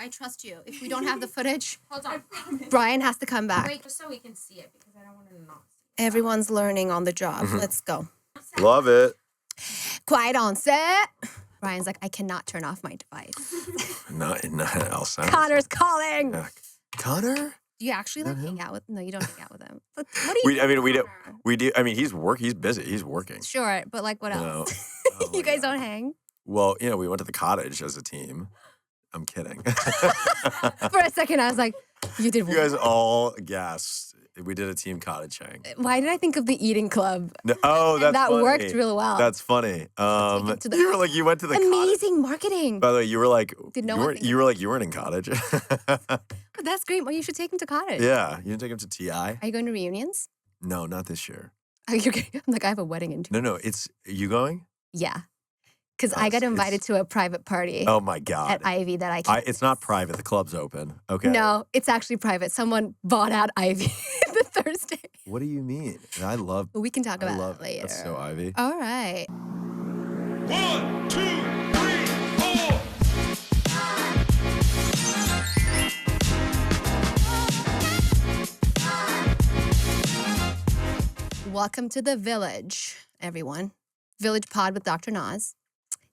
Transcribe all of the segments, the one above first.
I trust you. If we don't have the footage, Hold on. Brian has to come back. Wait, just so we can see it because I don't want to not see Everyone's learning on the job. Let's go. Love it. Quiet on set. Brian's like, I cannot turn off my device. Not else. Connor's calling. Yeah. Connor? Do you actually like Is that hang out with? No, you don't hang out with him. But what do you? We do. I mean, he's busy. He's working. Sure, but like, what You else? know? Oh You my guys God. don't hang. Well, we went to the cottage as a team. I'm kidding. For a second, I was like, you did. You guys all gasped. We did a team cottage hang. Why did I think of the eating club? No, oh, that's that funny. worked really well. That's funny. him to the- You were like, you went to the cottage. Amazing marketing. By the way, you were like, Did no you one weren't, think you were like, you weren't in cottage. But that's great. Well, you should take him to cottage. Yeah, you didn't take him to TI? Are you going to reunions? No, not this year. Are you okay? I'm like, I have a wedding in 2 No, are you going? Yeah. Because I got invited to a private party Oh my God. at Ivy that I can't. It's not private. The club's open. Okay. No, it's actually private. Someone bought out Ivy the Thursday. What do you mean? I love. But we can talk I about love that later. That's so Ivy. All right. 1, 2, 3, 4. Welcome to the Village, everyone. Village Pod with Dr. Naz.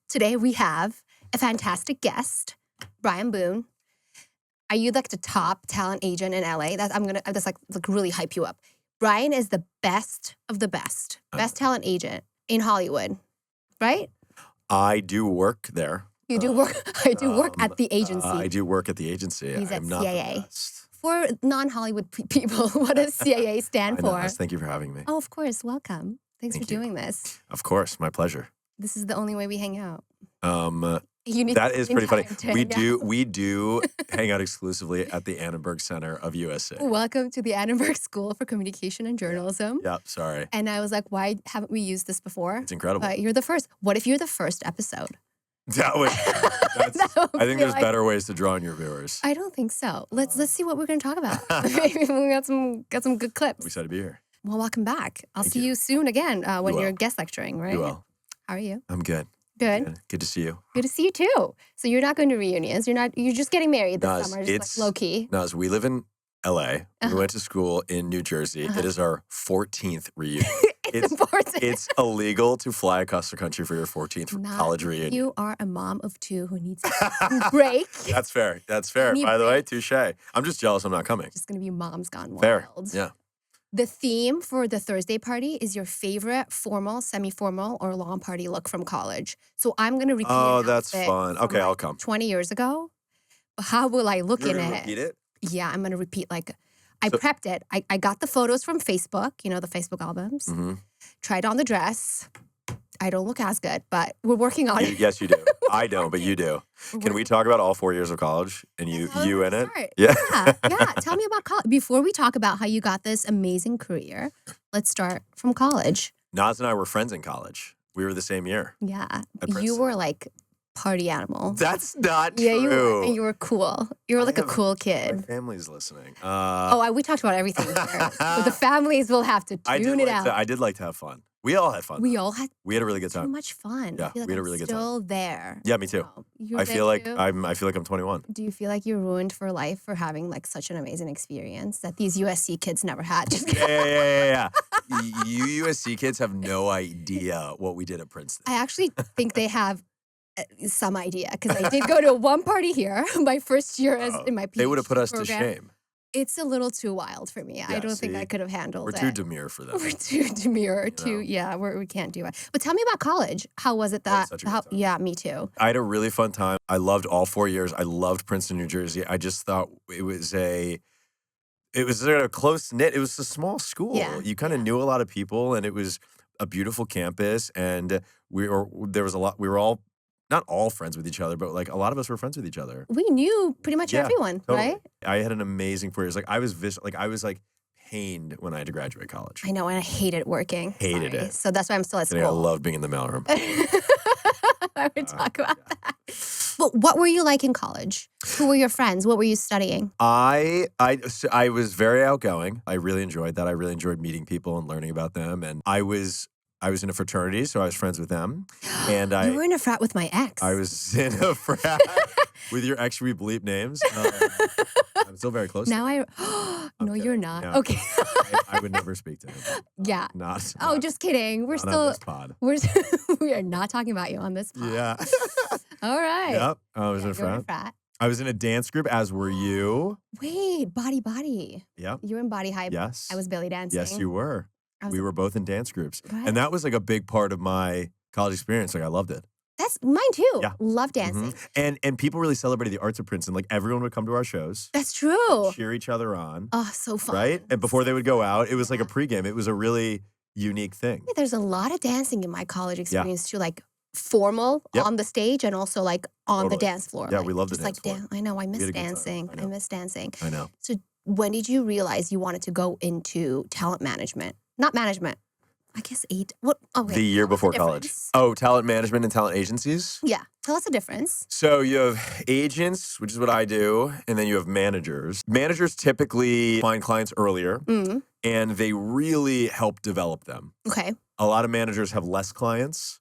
Today we have a fantastic guest, Brian Boone. Are you like the top talent agent in LA? That's like really hype you up. Brian is the best of the best talent agent in Hollywood, right? I do work there. You do work. I do work at the agency. I do work at the agency. He's at I'm not the CAA. best. For non-Hollywood people, what does CAA stand I know. for? Thank you for having me. Oh, of course. Welcome. Thanks Thank for you. doing this. Of course, my pleasure. This is the only way we hang out. You need That is pretty funny. time to We hang out. do hang out exclusively at the Annenberg Center of USC. Welcome to the Annenberg School for Communication and Journalism. Yep, sorry. And I was like, why haven't we used this before? It's incredible. But you're the first. What if you're the first episode? That would, That would I think be there's like- better ways to draw on your viewers. I don't think so. Let's see what we're going to talk about. Maybe we got some good clips. I'm excited to be here. Well, welcome back. I'll Thank see you. you soon again when You you're will. guest lecturing, right? You will. How are you? I'm good. Good. Good to see you. Good to see you too. So you're not going to reunions. You're just getting married this Naz, summer, just it's- like low key. Naz, we live in LA. We Uh-huh. went to school in New Jersey. It is our 14th reunion. It's important. It's illegal to fly across the country for your 14th Not college reunion. You are a mom of 2 who needs a break. That's fair. That's fair. Need By the way, breaks. touche. I'm just jealous I'm not coming. Just going to be moms gone wild. Fair. Yeah. The theme for the Thursday party is your favorite formal, semi-formal, or long party look from college. So I'm going to repeat Oh, an that's outfit fun. from, Okay, like, I'll come. 20 years ago. How will I look You're in gonna it? repeat it? Yeah, I'm going to repeat I So- prepped it. I got the photos from Facebook, the Facebook albums. Mhm. Tried on the dress. I don't look as good, but we're working on it. Yes, you do. I don't, but you do. Can we talk about all 4 years of college and you in it? Start. Yeah. Yeah. Tell me about college. Before we talk about how you got this amazing career, let's start from college. Naz and I were friends in college. We were the same year. Yeah. At You Princeton. were like party animal. That's not Yeah, true. you were. And you were cool. You were I like a have- cool My kid. family's listening. We talked about everything here. But the families will have to tune it out. I did like to have fun. We all had fun. We though. all had We had a really good too time. much fun. Yeah, I feel like we had a I'm really good time. still there. Yeah, me too. You're I there feel like too? I feel like I'm 21. Do you feel like you're ruined for life for having like such an amazing experience that these USC kids never had? Just Yeah. You USC kids have no idea what we did at Princeton. I actually think they have some idea because I did go to one party here my first year in my PhD They would have put us program. to shame. It's a little too wild for me. I Yeah, don't think see, I could have handled We're it. too demure for them. We're too demure. We can't do it. But tell me about college. How was it that? such a good time. Yeah, me too. I had a really fun time. I loved all 4 years. I loved Princeton, New Jersey. I just thought it was a close knit. It was a small school. Yeah, You kind of knew a lot of people, and it was a beautiful campus. And we were all not all friends with each other, but like a lot of us were friends with each other. We knew pretty much Yeah, everyone, Totally. right? I had an amazing 4 years. Like I was pained when I had to graduate college. I know, and I hated working. Hated Sorry. it. So that's why I'm still at And I school. love being in the mailroom. I would talk about that. But what were you like in college? Who were your friends? What were you studying? I was very outgoing. I really enjoyed that. I really enjoyed meeting people and learning about them. And I was I was in a fraternity, so I was friends with them. And You were in a frat with my ex. I was in a frat with your ex. Should we bleep names? I'm still very close. Now to no, kidding. you're not. No. Okay. I would never speak to him. Yeah. Not. Oh, just kidding. We're not on still this pod. we are not talking about you on this pod. Yeah. All right. Yep. I was Yeah, in a you're in a frat. frat. I was in a dance group, as were you. Wait, body. Yep. You were in body hype. Yes. I was belly dancing. Yes, you were. I was- We were both in dance groups. Right. And that was like a big part of my college experience. Like, I loved it. That's mine too. Yeah. Love dancing. And people really celebrated the arts of Princeton. Like, everyone would come to our shows, That's true. cheer each other on, Oh, so fun. right? And before they would go out, it was like a Yeah. pregame. It was a really unique thing. Yeah, there's a lot of dancing in my college experience too, like formal Yep. on the stage and also like on the Totally. dance floor. Yeah, like, we love the just dance like floor. I know, I had miss a good time. dancing. I I know. miss dancing. I know. So when did you realize you wanted to go into talent management? Not management. I guess what okay. The year tell us before the college. difference. Oh, talent management and talent agencies? Yeah. Tell us the difference. So you have agents, which is what I do, and then you have managers. Managers typically find clients earlier, Mm. and they really help develop them. Okay. A lot of managers have less clients,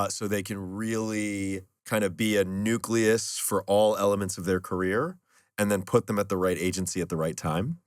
so they can really kind of be a nucleus for all elements of their career and then put them at the right agency at the right time.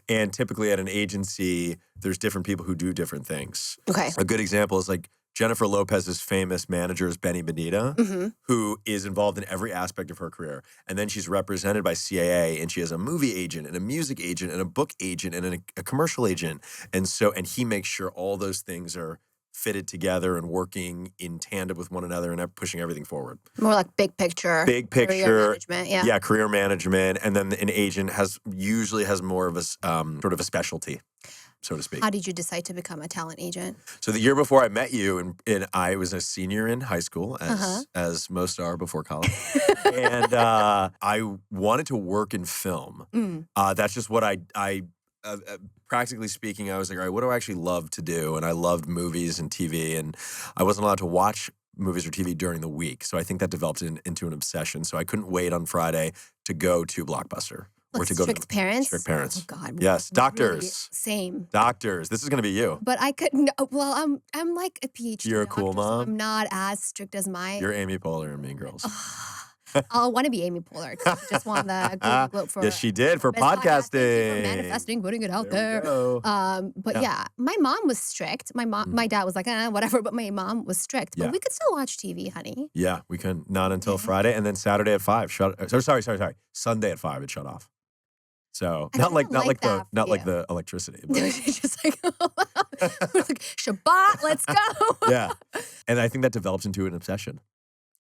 And typically at an agency, there's different people who do different things. Okay. A good example is like Jennifer Lopez's famous manager is Benny Benita, Mm-hmm. who is involved in every aspect of her career. And then she's represented by CAA, and she has a movie agent and a music agent and a book agent and a commercial agent. And he makes sure all those things are fitted together and working in tandem with one another and pushing everything forward. More like big picture. Big career picture. management. Yeah. Yeah, career management. And then an agent usually has more of a sort of a specialty, so to speak. How did you decide to become a talent agent? So the year before I met you, and I was a senior in high school, Uh-huh. as most are before college, and I wanted to work in film. Mm. That's just what I practically speaking, I was like, all right, what do I actually love to do? And I loved movies and TV, and I wasn't allowed to watch movies or TV during the week. So I think that developed into an obsession. So I couldn't wait on Friday to go to Blockbuster. Like or to go strict to parents? Strict parents. Oh God. Yes, really doctors. Same. Doctors. This is going to be you. But I couldn't. Well, I'm like a PhD. You're a cool doctor, so mom? I'm not as strict as my. You're Amy Poehler in Mean Girls. I want to be Amy Poehler. She just won the Golden Globe for. Yes, she did for best podcast. Thank you podcasting. for manifesting, putting it out There there. we go. But Yeah. yeah, my mom was strict. My dad was like, whatever. But my mom was strict. Yeah. But we could still watch TV, honey. Yeah, we couldn't. Not until Okay. Friday, and then Saturday at 5. Sorry. Sunday at 5. It shut off. So I not kinda like like that for you. the electricity. But just like, we're like Shabbat, let's go. yeah, and I think that develops into an obsession.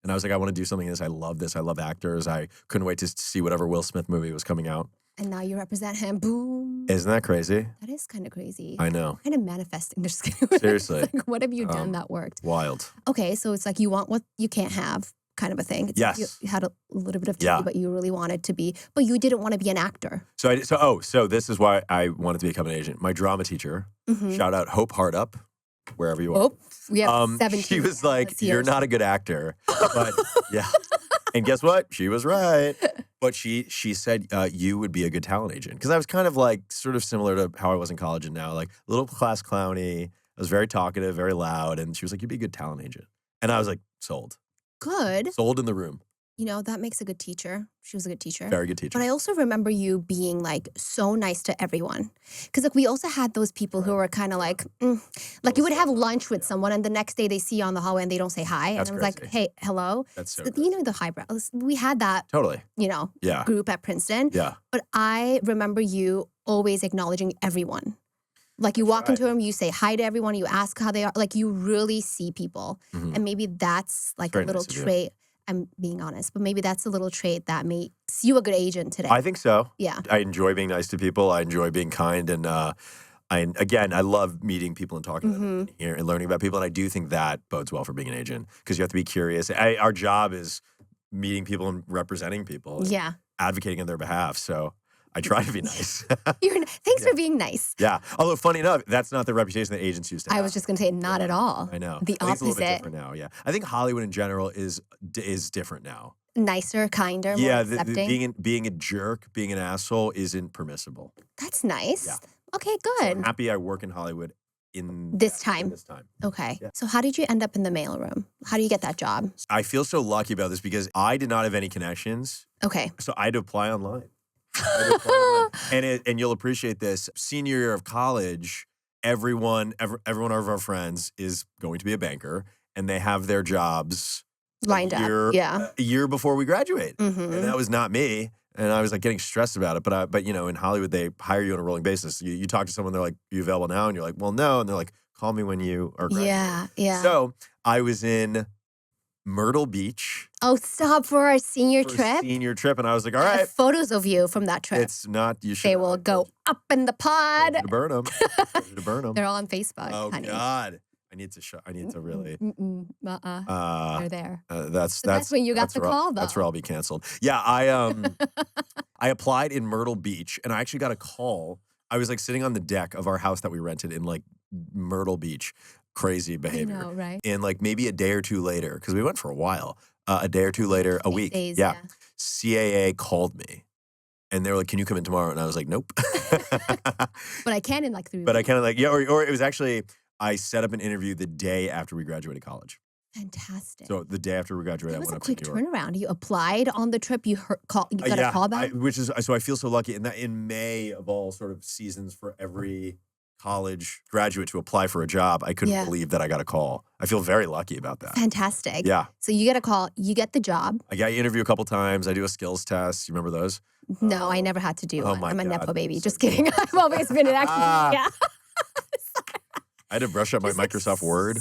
And I was like, I want to do something like this. I love this. I love actors. I couldn't wait to see whatever Will Smith movie was coming out. And now you represent him. Boom. Isn't that crazy? That is kind of crazy. I know. Kind of manifesting. Just kidding. Seriously. Like, what have you done Um, that worked? Wild. Okay, so it's like you want what you can't have, kind of a thing. It's like Yes. you had a little bit of TV, Yeah. but you really wanted to be, but you didn't want to be an actor. So this is why I wanted to become an agent. My drama teacher, Mhm. shout out Hope Hardup, wherever you are. Oh, we have 17. She was like, analysts here. "You're not a good actor," but yeah. And guess what? She was right. But she said you would be a good talent agent because I was kind of like sort of similar to how I was in college and now, like a little class clowny. I was very talkative, very loud, and she was like, "You'd be a good talent agent," and I was like, "Sold, Good. sold in the room." You know, that makes a good teacher. She was a good teacher. Very good teacher. But I also remember you being like so nice to everyone. Because like we also had those people who were kind of like, like you would have lunch with someone and the next day they see you on the hallway and they don't say hi. That's and I was like, crazy. hey, hello. That's so You know, the highbrows. We had that, totally. Yeah. group at Princeton. Yeah. But I remember you always acknowledging everyone. Like you That's walk right. into a room, you say hi to everyone, you ask how they are. Like you really see people. Mhm. And maybe that's like Very a little nice of you. trait. I'm being honest, but maybe that's a little trait that makes you a good agent today. I think so. Yeah. I enjoy being nice to people. I enjoy being kind, and I love meeting people and talking to them Mhm. and hearing and learning about people. And I do think that bodes well for being an agent because you have to be curious. Our job is meeting people and representing people, and Yeah. advocating on their behalf. So I try to be nice. Thanks for being nice. Yeah. Although funny enough, that's not the reputation that agents used to have. I was just going to say, not at all. I know. The I think it's a little bit opposite. different now. Yeah. I think Hollywood in general is different now. Nicer, kinder, more Yeah. accepting. Being a jerk, being an asshole isn't permissible. That's nice. Yeah. Okay, So good. I'm happy I work in Hollywood in This in time. this time. Okay. Yeah. So how did you end up in the mailroom? How do you get that job? I feel so lucky about this because I did not have any connections. Okay. So I had to apply online. I had to apply online. And you'll appreciate this. Senior year of college, everyone of our friends is going to be a banker, and they have their jobs Lined up. Yeah. a year before we graduate. And Mm-hmm. that was not me. And I was like getting stressed about it. But you know, in Hollywood, they hire you on a rolling basis. You talk to someone, they're like, "Are you available now?" And you're like, "Well, no." And they're like, "Call me when you are graduating." Yeah. Yeah. So I was in Myrtle Beach Oh, stop for our senior for a trip. senior trip, and I was like, "All I have right, photos of you from that trip. it's not you should." They will go up in the pod. to burn them. To burn them. They're all on Facebook, Oh honey. God, I need to show. I need to really. Uh-uh. They're there. That's when you got that's the where I'll- call, That's though. where I'll be canceled. Yeah, I applied in Myrtle Beach, and I actually got a call. I was like sitting on the deck of our house that we rented in like Myrtle Beach. Crazy I behavior. know, right? And like maybe a day or two later, because we went for a while. A day or two later, a 8 week. days, yeah. CAA called me, and they were like, "Can you come in tomorrow?" And I was like, "Nope." But I can in like 3 But I weeks. kind of like, yeah, or it was actually, I set up an interview the day after we graduated college. Fantastic. So the day after we graduated, It I was went a up quick to New York. turnaround. You applied on the trip. You got a call back. which is, so I feel so lucky. And that in May of all sort of seasons for every college graduate to apply for a job, I couldn't Yeah. believe that I got a call. I feel very lucky about that. Fantastic. Yeah. So you get a call. You get the job. I got interview a couple times. I do a skills test. You remember those? No, I never had to do Oh one. my I'm a God. nepo baby. So Just kidding. jealous. I've always been an actor. Ah. Yeah. I had to brush up my Just like Microsoft Word.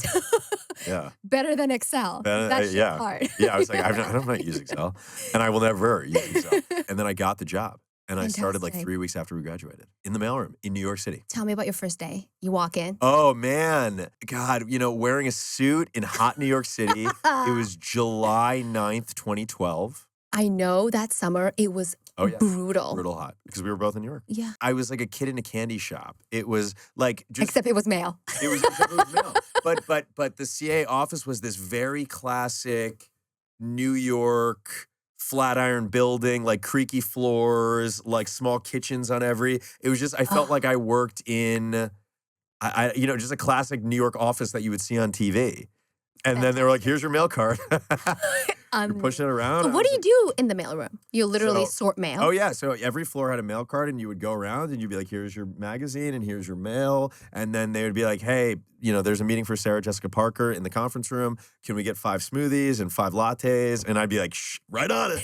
Yeah. Better than Excel. That's yeah. hard. Yeah, I was like, I don't know how to use Excel, and I will never use Excel. And then I got the job, and I started like Fantastic. 3 weeks after we graduated in the mailroom in New York City. Tell me about your first day. You walk in. Oh man, God, you know, wearing a suit in hot New York City. It was July 9th, 2012. I know that summer it was Oh yeah, brutal. brutal hot because we were both in New York. Yeah. I was like a kid in a candy shop. It was like just Except it was mail. it was mail. But the CA office was this very classic New York Flatiron building, like creaky floors, like small kitchens on every. It was just I felt Oh. like I worked in I you know, just a classic New York office that you would see on TV. And then they were like, "Here's your mail card." You're pushing it around. So I what was do you do in the mailroom? You literally So- sort mail. Oh yeah, so every floor had a mail card, and you would go around, and you'd be like, "Here's your magazine, and here's your mail," and then they would be like, "Hey, you know, there's a meeting for Sarah Jessica Parker in the conference room. Can we get 5 smoothies and 5 lattes?" And I'd be like, "Shh, right on it."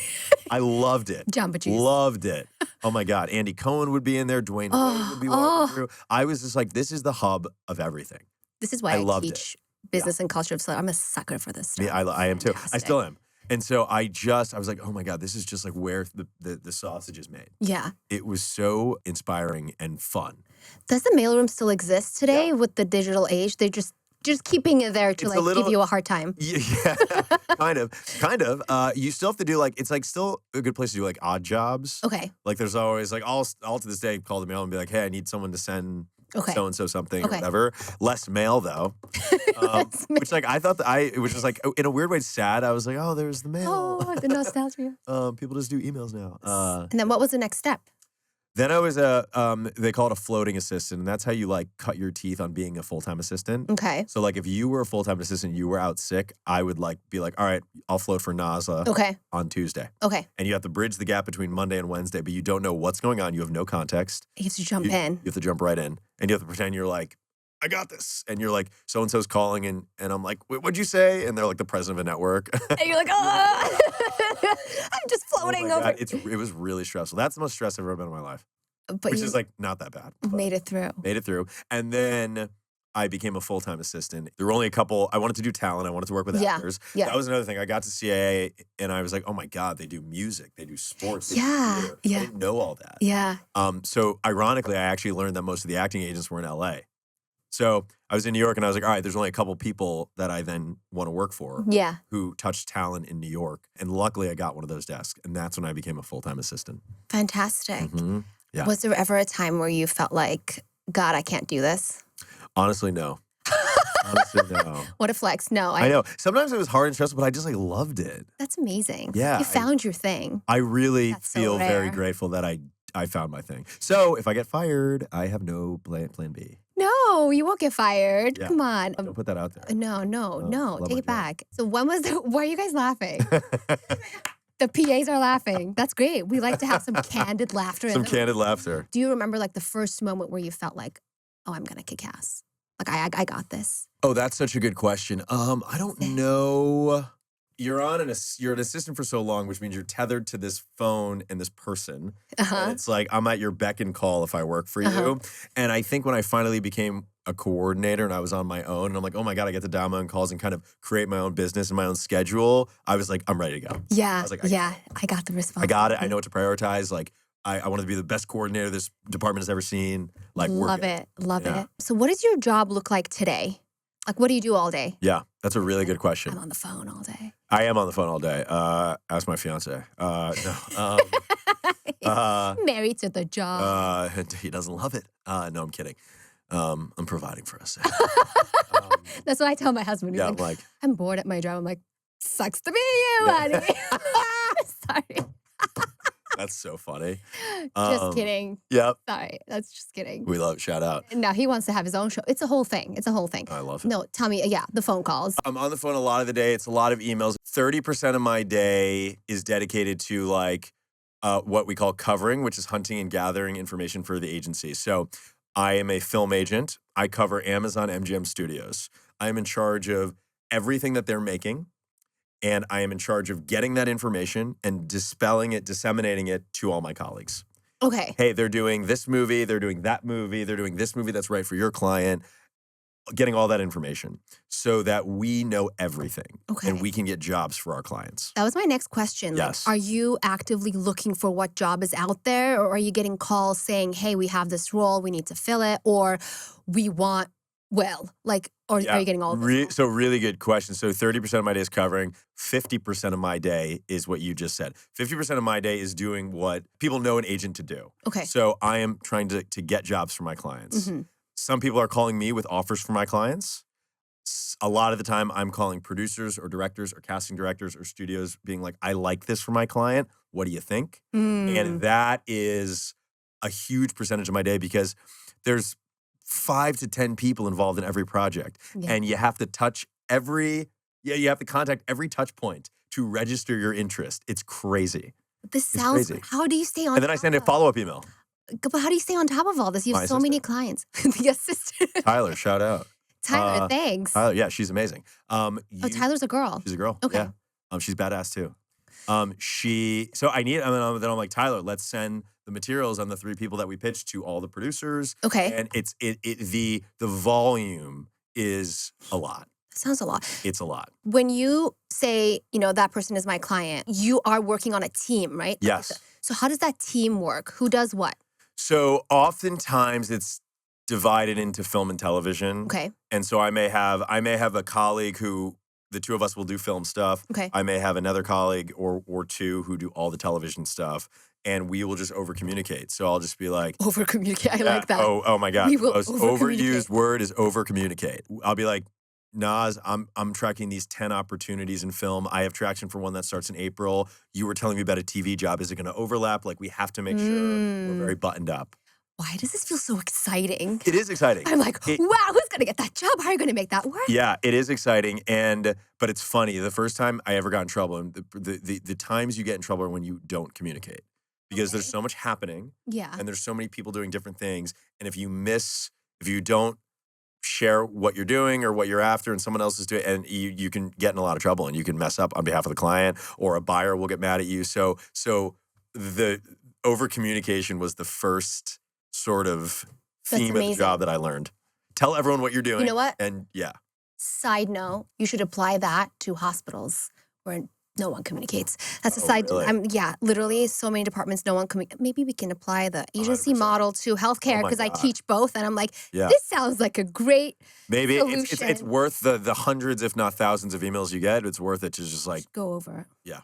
I loved it. Jamba Juice. Loved it. Oh my God, Andy Cohen would be in there. Dwayne Wade would be walking through. I was just like, this is the hub of everything. This is why I I loved teach business and culture. So I'm a sucker for this stuff. Yeah, I am too. I Fantastic. still am. And so I was like, oh my God, this is just like where the sausage is made. Yeah. It was so inspiring and fun. Does the mailroom still exist today with the digital age? They're just keeping it there to It's a like little- give you a hard time. Yeah, kind of. You still have to do like, it's like still a good place to do like odd jobs. Okay. Like there's always like, I'll to this day call the mail and be like, hey, I need someone to send Okay. so-and-so something Okay. or whatever. Less mail though. Which like I thought which was like in a weird way sad. I was like, oh, there's the mail. Oh, the nostalgia. People just do emails now. And then what was the next step? Then I was they call it a floating assistant, and that's how you like cut your teeth on being a full-time assistant. Okay. So like if you were a full-time assistant, you were out sick, I would like be like, all right, I'll float for NASA Okay. on Tuesday. Okay. And you have to bridge the gap between Monday and Wednesday, but you don't know what's going on. You have no context. You have to jump You in. have to jump right in, and you have to pretend you're like, I got this. And you're like, so-and-so's calling, and I'm like, what'd you say? And they're like the president of a network. And you're like, oh, I'm just Oh my floating God, over. it was really stressful. That's the most stress I've ever been in my life, But which you is like not that bad. but made it through. Made it through. And then I became a full-time assistant. There were only a couple. I wanted to do talent. I wanted to work with Yeah, actors. yeah. That was another thing. I got to CAA, and I was like, oh my God, they do music. They do sports. They do Yeah, theater. yeah. I didn't know all that. Yeah. So ironically, I actually learned that most of the acting agents were in LA. So I was in New York, and I was like, all right, there's only a couple people that I then want to work for Yeah. who touch talent in New York. And luckily, I got one of those desks, and that's when I became a full-time assistant. Fantastic. Mhm. Yeah. Was there ever a time where you felt like, God, I can't do this? Honestly, no. Honestly, no. What a flex. No, I know. Sometimes it was hard and stressful, but I just like loved it. That's amazing. Yeah, You I- found your thing. I really That's so feel very rare. grateful that I I found my thing. So if I get fired, I have no plan B. No, you won't get fired. Yeah. Come on. Don't put that out there. No, love take my it job. back. So when was why are you guys laughing? The PAs are laughing. That's great. We like to have some candid laughter. Some candid laughter. Do you remember like the first moment where you felt like, oh, I'm gonna kick ass? Like I got this. Oh, that's such a good question. I don't know. You're an assistant for so long, which means you're tethered to this phone and this person. And it's like I'm at your beck and call if I work for you. And I think when I finally became a coordinator and I was on my own, and I'm like, oh my God, I get to dial my own calls and kind of create my own business and my own schedule. I was like, I'm ready to go. Yeah, I was like, I got the response. I got it. I know what to prioritize. Like, I want to be the best coordinator this department has ever seen. Like, Love it. So what does your job look like today? Like, what do you do all day? Yeah, that's a really good question. I'm on the phone all day. I am on the phone all day. Ask my fiance. No. Married to the job. He doesn't love it. No, I'm kidding. I'm providing for us. That's what I tell my husband. He's Yeah, I'm like, I'm bored at my job. I'm like, sucks to be you, honey. Sorry. that's so funny. Just kidding. Yep. Sorry. That's just kidding. We love it. Shout out. No, he wants to have his own show. It's a whole thing. I love it. No, tell me, the phone calls. I'm on the phone a lot of the day. It's a lot of emails. 30% of my day is dedicated to like what we call covering, which is hunting and gathering information for the agency. So I am a film agent. I cover Amazon MGM Studios. I am in charge of everything that they're making. And I am in charge of getting that information and dispelling it, disseminating it to all my colleagues. Okay. Hey, they're doing this movie, they're doing that movie, they're doing this movie that's right for your client. Getting all that information so that we know everything. Okay. And we can get jobs for our clients. That was my next question. Yes. Like, are you actively looking for what job is out there? Or are you getting calls saying, hey, we have this role, we need to fill it, or we want, are you getting all of this? So really good question. So 30% of my day is covering. 50% of my day is what you just said. 50% of my day is doing what people know an agent to do. Okay. So I am trying to get jobs for my clients. Mm-hmm. Some people are calling me with offers for my clients. A lot of the time, I'm calling producers or directors or casting directors or studios being like, I like this for my client. What do you think? And that is a huge percentage of my day because there's 5 to 10 people involved in every project. Yeah. And you have to you have to contact every touch point to register your interest. It's crazy. This sounds, crazy. How do you stay on And then I send a follow-up email. But how do you stay on top of all this? You have My so many clients. The assistant. Tyler, shout out. Tyler, thanks. Tyler, yeah, she's amazing. Tyler's a girl. She's a girl. Okay. Yeah. She's badass too. Then I'm like, Tyler, let's send the materials on the 3 people that we pitched to all the producers. Okay. And the volume is a lot. Sounds a lot. It's a lot. When you say, that person is my client, you are working on a team, right? Yes. So how does that team work? Who does what? So oftentimes it's divided into film and television. Okay. And so I may have a colleague who the 2 of us will do film stuff. Okay. I may have another colleague or 2 who do all the television stuff. And we will just over-communicate. So I'll just be like... Over-communicate. I like that. Oh my God. We The will most over-communicate. overused word is over-communicate. I'll be like, Naz, I'm tracking these 10 opportunities in film. I have traction for one that starts in April. You were telling me about a TV job. Is it going to overlap? Like, we have to make sure we're very buttoned up. Why does this feel so exciting? It is exciting. I'm like, wow, who's going to get that job? How are you going to make that work? Yeah, it is exciting. But it's funny. The first time I ever got in trouble, and the times you get in trouble are when you don't communicate. Because there's so much happening. Yeah. And there's so many people doing different things. And if you don't share what you're doing or what you're after and someone else is doing, and you can get in a lot of trouble and you can mess up on behalf of the client, or a buyer will get mad at you. So the over-communication was the first sort of theme of the job that I learned. Tell everyone what you're doing. You know what? And yeah. Side note, you should apply that to hospitals where no one communicates. That's a side. Really? Literally, so many departments, no one communicates. Maybe we can apply the agency 100%. model to healthcare because I teach both, and I'm like, Yeah. this sounds like a great Maybe solution. it's worth the hundreds, if not thousands, of emails you get. It's worth it to just like go over it. Yeah.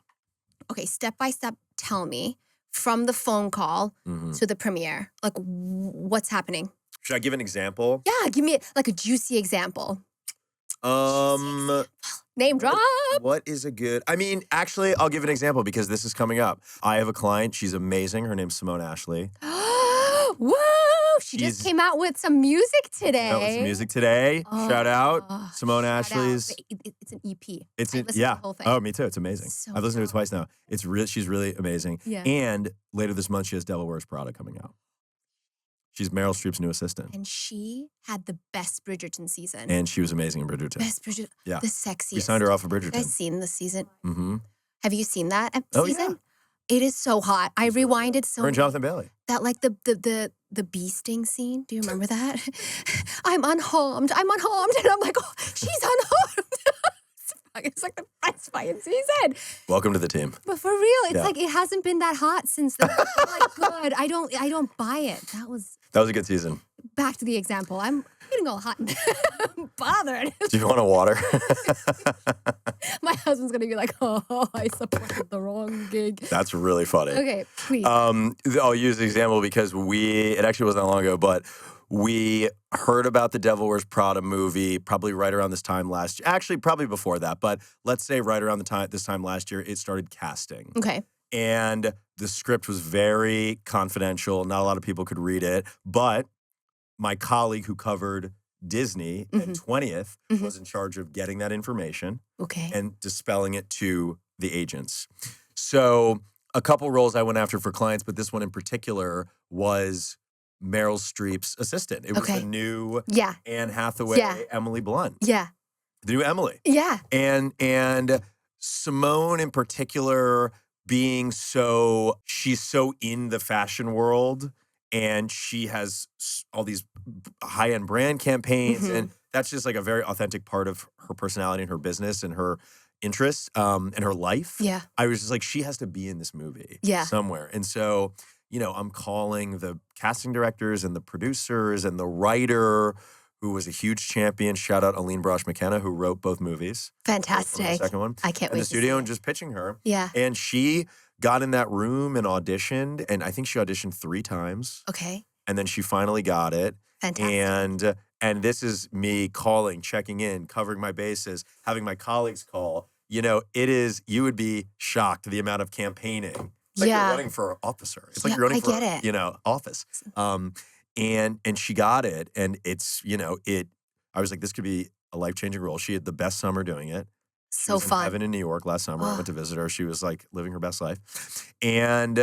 Okay, step by step. Tell me from the phone call to the premiere, like what's happening. Should I give an example? Yeah, give me like a juicy example. Name drop. What is a good? I mean, actually, I'll give an example because this is coming up. I have a client. She's amazing. Her name's Simone Ashley. Whoa! She just She's- came out with some music today. That was music today. Shout out Simone shout Ashley's. out. It's an EP. It's I in, listened to yeah. the whole thing. Oh, me too. It's amazing. So I've listened to it dope. twice now. It's real. She's really amazing. Yeah. And later this month, she has Devil Wears Prada coming out. She's Meryl Streep's new assistant, And she had the best Bridgerton season. and she was amazing in Bridgerton. Best Bridgerton. Yeah. The sexiest. We signed her off of You guys Bridgerton. seen the season? Mm-hmm. Have you seen that Oh, season? yeah. It is so hot. I rewinded so Her and Jonathan Bailey. that like the bee sting scene. Do you remember that? I'm unharmed. I'm unharmed. And I'm like, oh, she's unharmed. It's like the best fight season. Welcome to the team. But for real, it's Yeah. like it hasn't been that hot since then. I'm like, good. I don't buy it. That was That was a good season. back to the example. I'm getting all hot and bothered. Do you want a water? My husband's gonna be like, oh, I supported the wrong gig. That's really funny. Okay, please. I'll use the example because it actually wasn't that long ago, but we heard about the Devil Wears Prada movie probably right around this time last year. Actually, probably before that, but let's say right around this time last year, it started casting. Okay. And the script was very confidential. Not a lot of people could read it. But my colleague who covered Disney at 20th was in charge of getting that information Okay. and dispelling it to the agents. So a couple roles I went after for clients, but this one in particular was Meryl Streep's assistant. It was Okay. the new Yeah. Anne Hathaway, Yeah. Emily Blunt. Yeah. The new Emily. Yeah. And Simone in particular being she's so in the fashion world and she has all these high-end brand campaigns and that's just like a very authentic part of her personality and her business and her interests and her life. Yeah. I was just like, she has to be in this movie Yeah. somewhere. And so, I'm calling the casting directors and the producers and the writer who was a huge champion. Shout out Aline Brosh McKenna, who wrote both movies. The Fantastic. second one. I can't In wait the to see studio it. and just pitching her. Yeah. And she got in that room and auditioned. And I think she auditioned 3 times. Okay. And then she finally got it. Fantastic. And this is me calling, checking in, covering my bases, having my colleagues call. You would be shocked the amount of campaigning. It's like Yeah. you're running for officer. It's like Yeah, you're running I for, get it. office. And she got it. And it's, I was like, this could be a life-changing role. She had the best summer doing it. She So was in fun. heaven in New York last summer. I Oh. went to visit her. She was like living her best life. And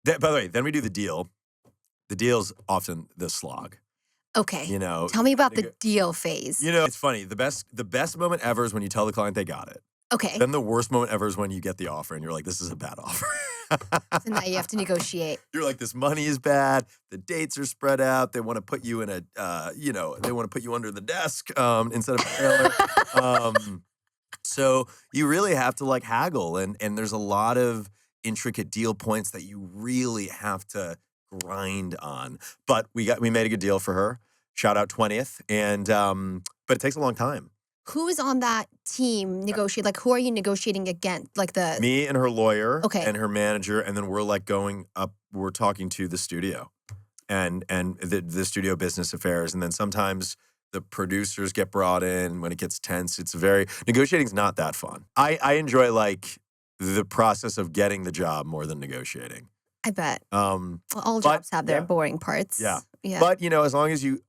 by the way, then we do the deal. The deal's often the slog. Okay. Tell me about the neg- deal phase. It's funny. The best moment ever is when you tell the client they got it. Okay. Then the worst moment ever is when you get the offer and you're like, this is a bad offer. So now you have to negotiate. You're like, this money is bad. The dates are spread out. They want to put you in they want to put you under the desk instead of a trailer. So you really have to like haggle, and there's a lot of intricate deal points that you really have to grind on. But we made a good deal for her. Shout out 20th, but it takes a long time. Who is on that team negotiate? Like, who are you negotiating against? Like the Me and her lawyer Okay. and her manager, and then we're like going up, we're talking to the studio and the studio business affairs. And then sometimes the producers get brought in when it gets tense. Negotiating's not that fun. I enjoy like the process of getting the job more than negotiating. I bet. Um, Well, all but- jobs have their yeah. boring parts. Yeah. Yeah. But, as long as you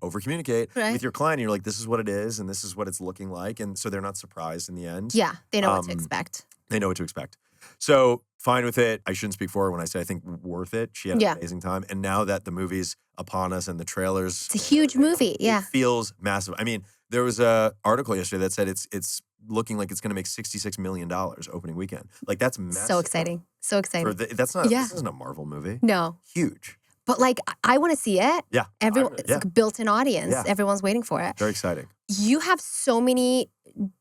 over-communicate Right. with your client, you're like, this is what it is and this is what it's looking like. And so they're not surprised in the end. yeah, they know what to Um, expect. They know what to expect. So fine with it. I shouldn't speak for her when I say I think worth it. She had Yeah. an amazing time. And now that the movie's upon us and the trailers. It's a huge movie. Yeah. It feels massive. I mean, there was a article yesterday that said it's looking like it's going to make $66 million opening weekend. Like that's massive. So exciting. So exciting. That's not, Yeah. this isn't a Marvel movie. No. Huge. But like, I want to see it. Yeah. Everyone, it's yeah. like a built-in audience. Yeah. Everyone's waiting for it. Very exciting. You have so many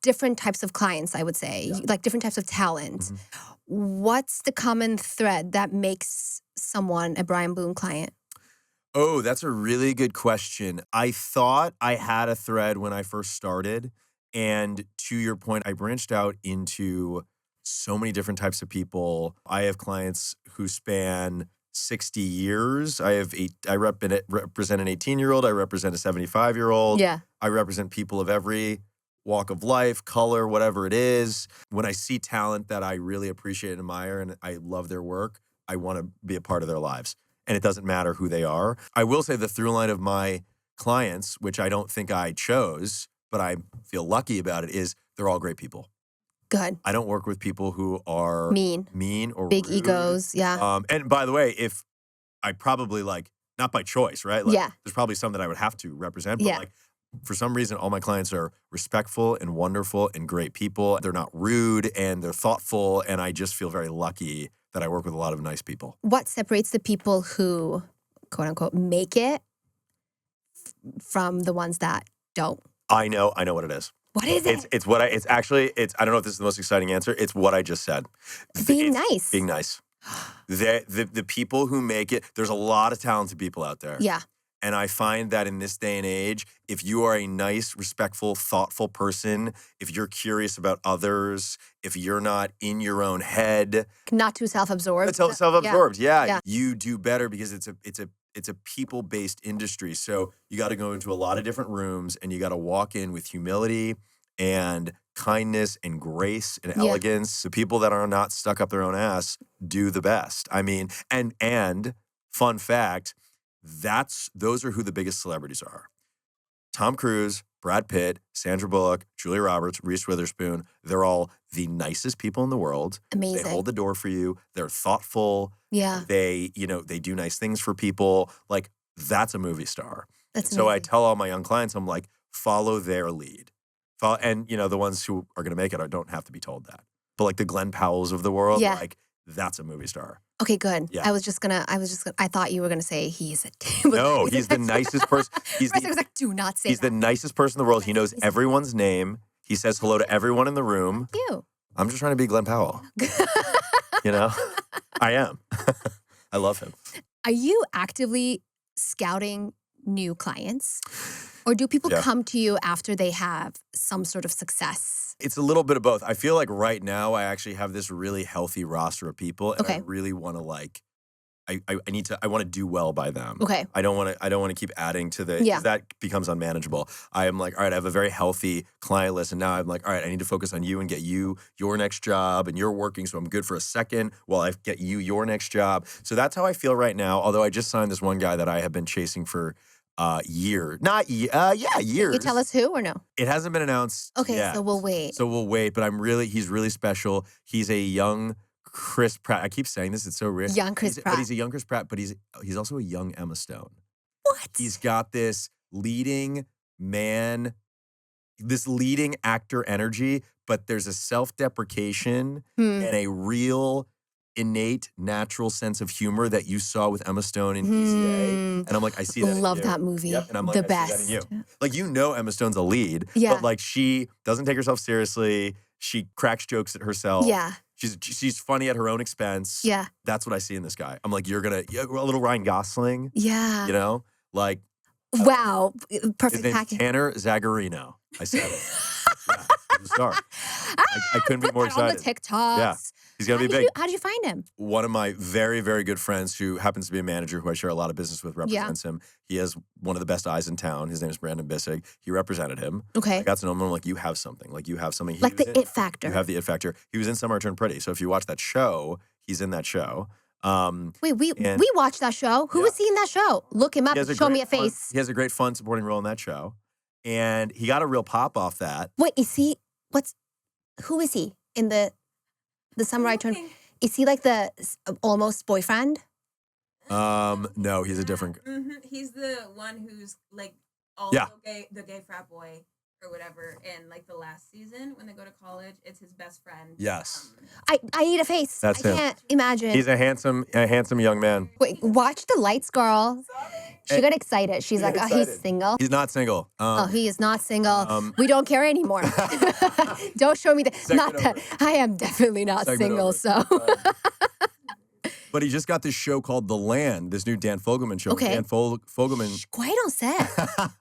different types of clients, I would say, like different types of talent. Mhm. What's the common thread that makes someone a Brian Boone client? Oh, that's a really good question. I thought I had a thread when I first started. And to your point, I branched out into so many different types of people. I have clients who span 60 years. I represent an 18-year-old. I represent a 75-year-old. Yeah. I represent people of every walk of life, color, whatever it is. When I see talent that I really appreciate and admire and I love their work, I want to be a part of their lives. And it doesn't matter who they are. I will say the through line of my clients, which I don't think I chose, but I feel lucky about it, is they're all great people. Good. I don't work with people who are Mean or big rude. egos. Yeah. And by the way, if I probably not by choice, right? Yeah. There's probably some that I would have to represent, but Yeah. for some reason, all my clients are respectful and wonderful and great people. They're not rude and they're thoughtful. And I just feel very lucky that I work with a lot of nice people. What separates the people who, quote unquote, make it from the ones that don't? I know what it is. What is it? It's I don't know if this is the most exciting answer. It's what I just said. Being nice. Being nice. The people who make it, there's a lot of talented people out there. Yeah. And I find that in this day and age, if you are a nice, respectful, thoughtful person, if you're curious about others, if you're not in your own head, Not too self-absorbed. self-absorbed, Yeah. you do better because it's a people-based industry. So you got to go into a lot of different rooms and you got to walk in with humility and kindness and grace and Yeah. elegance. The people that are not stuck up their own ass do the best. I mean, and fun fact, those are who the biggest celebrities are. Tom Cruise, Brad Pitt, Sandra Bullock, Julia Roberts, Reese Witherspoon, they're all the nicest people in the world. Amazing. They hold the door for you. They're thoughtful. Yeah. They do nice things for people. That's a movie star. That's So I amazing. tell all my young clients, I'm like, follow their lead. And the ones who are going to make it don't have to be told that. But the Glenn Powells of the world, Yeah. that's a movie star. Okay, good. Yeah. I thought you were gonna say he's a. No, he's the nicest person. I was like, do not say He's the nicest person in the world. He knows everyone's name. He says hello to everyone in the room. You. I'm just trying to be Glenn Powell. I am. I love him. Are you actively scouting new clients? Or do people Yeah. come to you after they have some sort of success? It's a little bit of both. I feel like right now I actually have this really healthy roster of people, and I Okay. really want to I want to do well by them. Okay. I don't want to keep adding to the, Yeah. 'cause that becomes unmanageable. I am like, all right, I have a very healthy client list, and now I'm like, all right, I need to focus on you and get you your next job, and you're working, so I'm good for a second while I get you your next job. So that's how I feel right now. Although I just signed this one guy that I have been chasing for years. Can you tell us who or no? It hasn't been announced. Okay, yet. so we'll wait. So we'll wait, but he's really special. He's a young Chris Pratt. I keep saying this, it's so weird. Young Chris Pratt. But he's a young Chris Pratt, but he's also a young Emma Stone. What? He's got this leading actor energy, but there's a self-deprecation Hmm. and a real innate natural sense of humor that you saw with Emma Stone in ECA. And I'm like, I see that in Love you. that movie. Yep. And I'm like, The I see that in best. you. Emma Stone's a lead, Yeah. but she doesn't take herself seriously. She cracks jokes at herself. Yeah. She's funny at her own expense. Yeah. That's what I see in this guy. I'm like, a little Ryan Gosling, Yeah. like Wow. his Perfect name's package. Tanner Zagarino. I said it. Yeah, he's a star. I couldn't be more Put that on the excited. TikToks. Yeah. He's gonna be big. How did you find him? One of my very, very good friends who happens to be a manager who I share a lot of business with represents him. He has one of the best eyes in town. His name is Brandon Bissig. He represented him. Okay. I got to know him. I'm like, you have something. He Like the it factor. You have the it factor. He was in Summer Turned Pretty. So if you watch that show, he's in that show. Wait, we and- watched that show. Who was he in that show? Look him up. He has Show me great a fun- face. He has a great fun supporting role in that show. And he got a real pop off that. Wait, is he? Who is he in the Samurai Turn? Is he like the almost boyfriend? No, he's a different. He's the one who's Yeah. the gay frat boy or whatever. And the last season when they go to college, it's his best friend. Yes. I need a face. That's I him. can't imagine. He's a handsome young man. Wait, watch the lights, girl. She got excited. She's like, got oh, he's excited. single. He's not single. Oh, he is not single. um, We don't care anymore. Don't show me that. Not Segment that I am definitely not Segment single. over. So But he just got this show called The Land, this new Dan Fogelman show. Okay. Dan Fogelman. quiet on set.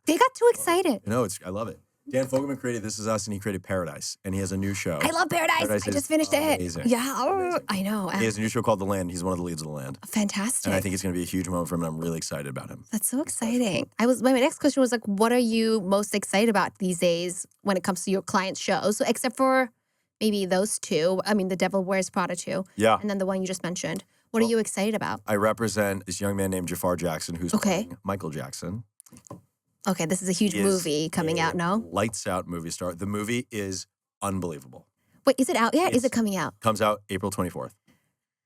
They got too excited. I love it. Dan Fogelman created This Is Us, and he created Paradise, and he has a new show. I love Paradise. Paradise I is just finished amazing. it. Yeah, Amazing. I know. He has a new show called The Land. He's one of the leads of The Land. Fantastic. And I think it's going to be a huge moment for him, and I'm really excited about him. That's so exciting. My next question was like, what are you most excited about these days when it comes to your clients' shows? So except for maybe those two, I mean, The Devil Wears Prada 2, Yeah. and then the one you just mentioned. What are you excited about? I represent this young man named Jafar Jackson, who's playing Michael Jackson. Okay, this is a huge He is movie coming a out, no? Lights out movie star. The movie is unbelievable. Wait, is it out yet? Is it It's- coming out? Comes out April 24th.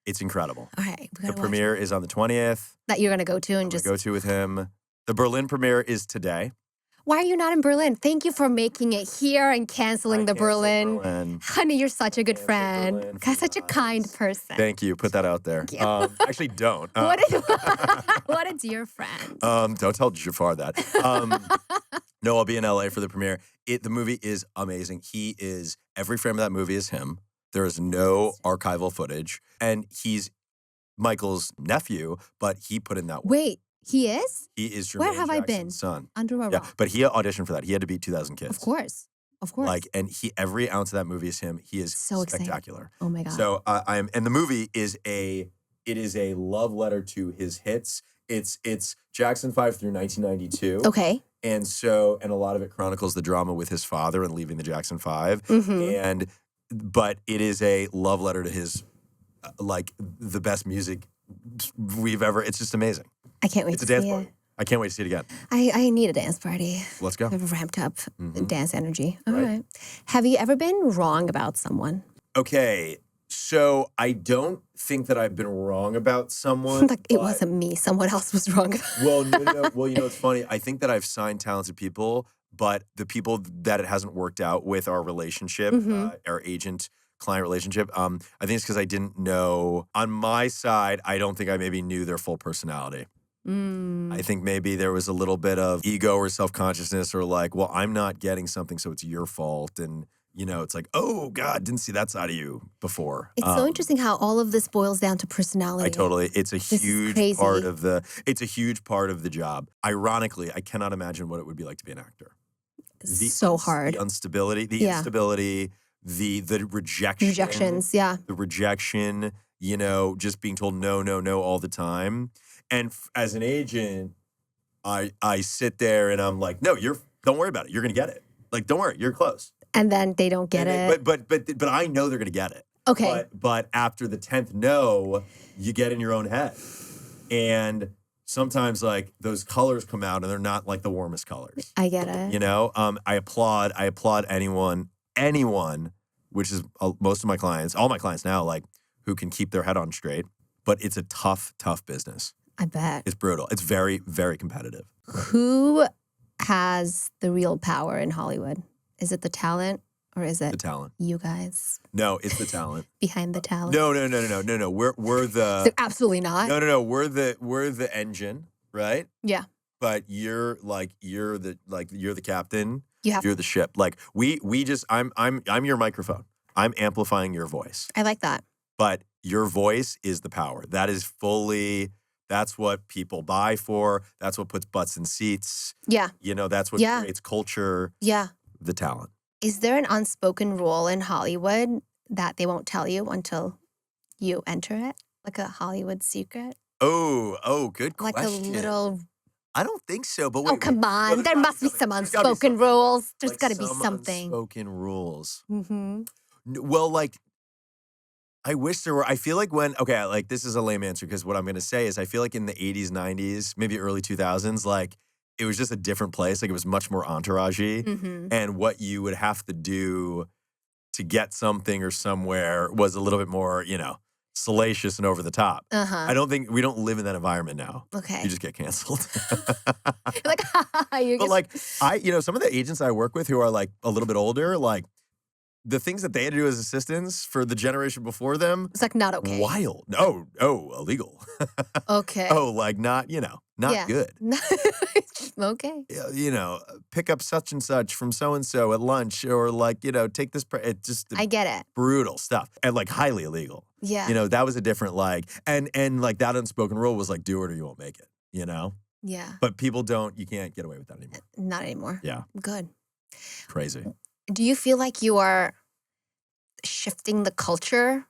It's incredible. All right, we The gotta watch premiere it. is on the 20th. That you're gonna go to and I'm just. gonna go to with him. The Berlin premiere is today. Why are you not in Berlin? Thank you for making it here and canceling I the canceled Berlin. Berlin. Honey, you're such a good Canceled friend. Berlin for God, such a you kind guys. person. Thank you. Put that out there. Thank you. Actually, don't. What a dear friend. Don't tell Jafar that. No, I'll be in LA for the premiere. The movie is amazing. Every frame of that movie is him. There is no archival footage. And he's Michael's nephew, but he put in that work. Wait, he is? He is Jermaine Where have I Jackson's been? son. Under a Yeah, rock. but he auditioned for that. He had to beat 2,000 kids. Of course. Of course. Every ounce of that movie is him. He is So exciting. spectacular. Oh my God. So and the movie is a love letter to his hits. It's Jackson 5 through 1992. Okay. And a lot of it chronicles the drama with his father and leaving the Jackson 5. Mm-hmm. But it is a love letter to his, the best music we've ever, it's just amazing. I can't wait It's a to dance see party. it. I can't wait to see it again. I need a dance party. Let's go. I've ramped up Mhm. dance energy. All Right. right. Have you ever been wrong about someone? Okay. So I don't think that I've been wrong about someone. Like it but- wasn't me. Someone else was wrong. Well, no. Well, it's funny. I think that I've signed talented people, but the people that it hasn't worked out with our relationship, Mhm. our agent-client relationship, I think it's because I didn't know. On my side, I don't think I maybe knew their full personality. Mm. I think maybe there was a little bit of ego or self-consciousness or like, well, I'm not getting something, so it's your fault. And, it's like, oh, God, didn't see that side of you before. It's so interesting how all of this boils down to personality. It's a is huge crazy. it's a huge part of the job. Ironically, I cannot imagine what it would be like to be an actor. So hard. The instability, Yeah. instability, the rejection. Rejections, yeah. The rejection, just being told no, no, no all the time. And as an agent, I sit there and I'm like, no, don't worry about it. You're gonna get it. Like, don't worry, you're close. And then they don't get it. But I know they're gonna get it. Okay. But after the 10th no, you get in your own head. And sometimes like those colors come out and they're not like the warmest colors. I get it. I applaud anyone, which is most of my clients, all my clients now, like who can keep their head on straight. But it's a tough business. I bet. It's brutal. It's very, very competitive. Who has the real power in Hollywood? Is it the talent or is The it talent. you guys No, it's the talent. behind the talent? No. We're the Absolutely not. no. We're the engine, right? Yeah. But you're the captain. You have. You're the ship. Like we just I'm your microphone. I'm amplifying your voice. I like that. But your voice is the power. That's what people buy for. That's what puts butts in seats. Yeah. That's what Yeah. creates culture, Yeah. the talent. Is there an unspoken rule in Hollywood that they won't tell you until you enter it? Like a Hollywood secret? Oh, good Like question. a little. I don't think so, but Oh, wait, come wait. No, on. there's There gotta must be something. some There's gotta be unspoken something. rules. There's Like got to be some something. unspoken rules. Mm-hmm. Well, like, I wish there were. I feel like this is a lame answer because what I'm going to say is I feel like in the 80s, 90s, maybe early 2000s, like, it was just a different place. Like, it was much more entourage-y. Mm-hmm. And what you would have to do to get something or somewhere was a little bit more, salacious and over the top. Uh-huh. We don't live in that environment now. Okay. You just get canceled. Like, you But like some of the agents I work with who are like a little bit older, like the things that they had to do as assistants for the generation before them, it's like not okay. wild. No, illegal. Okay. Like not Yeah. good. Okay. Pick up such and such from so and so at lunch, or like take this. It's just I get it. brutal stuff and like highly illegal. Yeah. That was a different and like that unspoken rule was like do it or you won't make it. Yeah. But people you can't get away with that anymore. Not anymore. Yeah. Good. Crazy. Do you feel like you are shifting the culture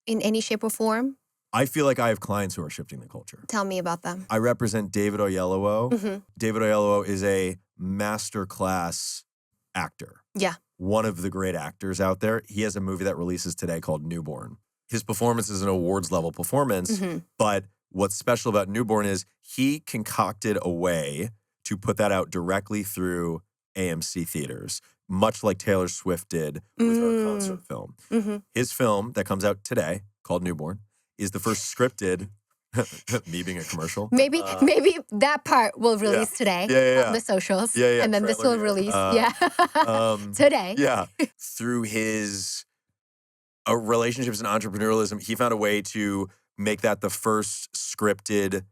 in any shape or form? I feel like I have clients who are shifting the culture. Tell me about them. I represent David Oyelowo. Mm-hmm. David Oyelowo is a masterclass actor. Yeah. One of the great actors out there. He has a movie that releases today called Newborn. His performance is an awards level performance, Mm-hmm. but what's special about Newborn is he concocted a way to put that out directly through AMC theaters, much like Taylor Swift did with her concert film. Mm-hmm. His film that comes out today called Newborn is the first scripted, me being a commercial. Maybe that part will release today Yeah. on the socials. Yeah, And then this will trailer, release today. Yeah. Through his relationships and entrepreneurialism, he found a way to make that the first scripted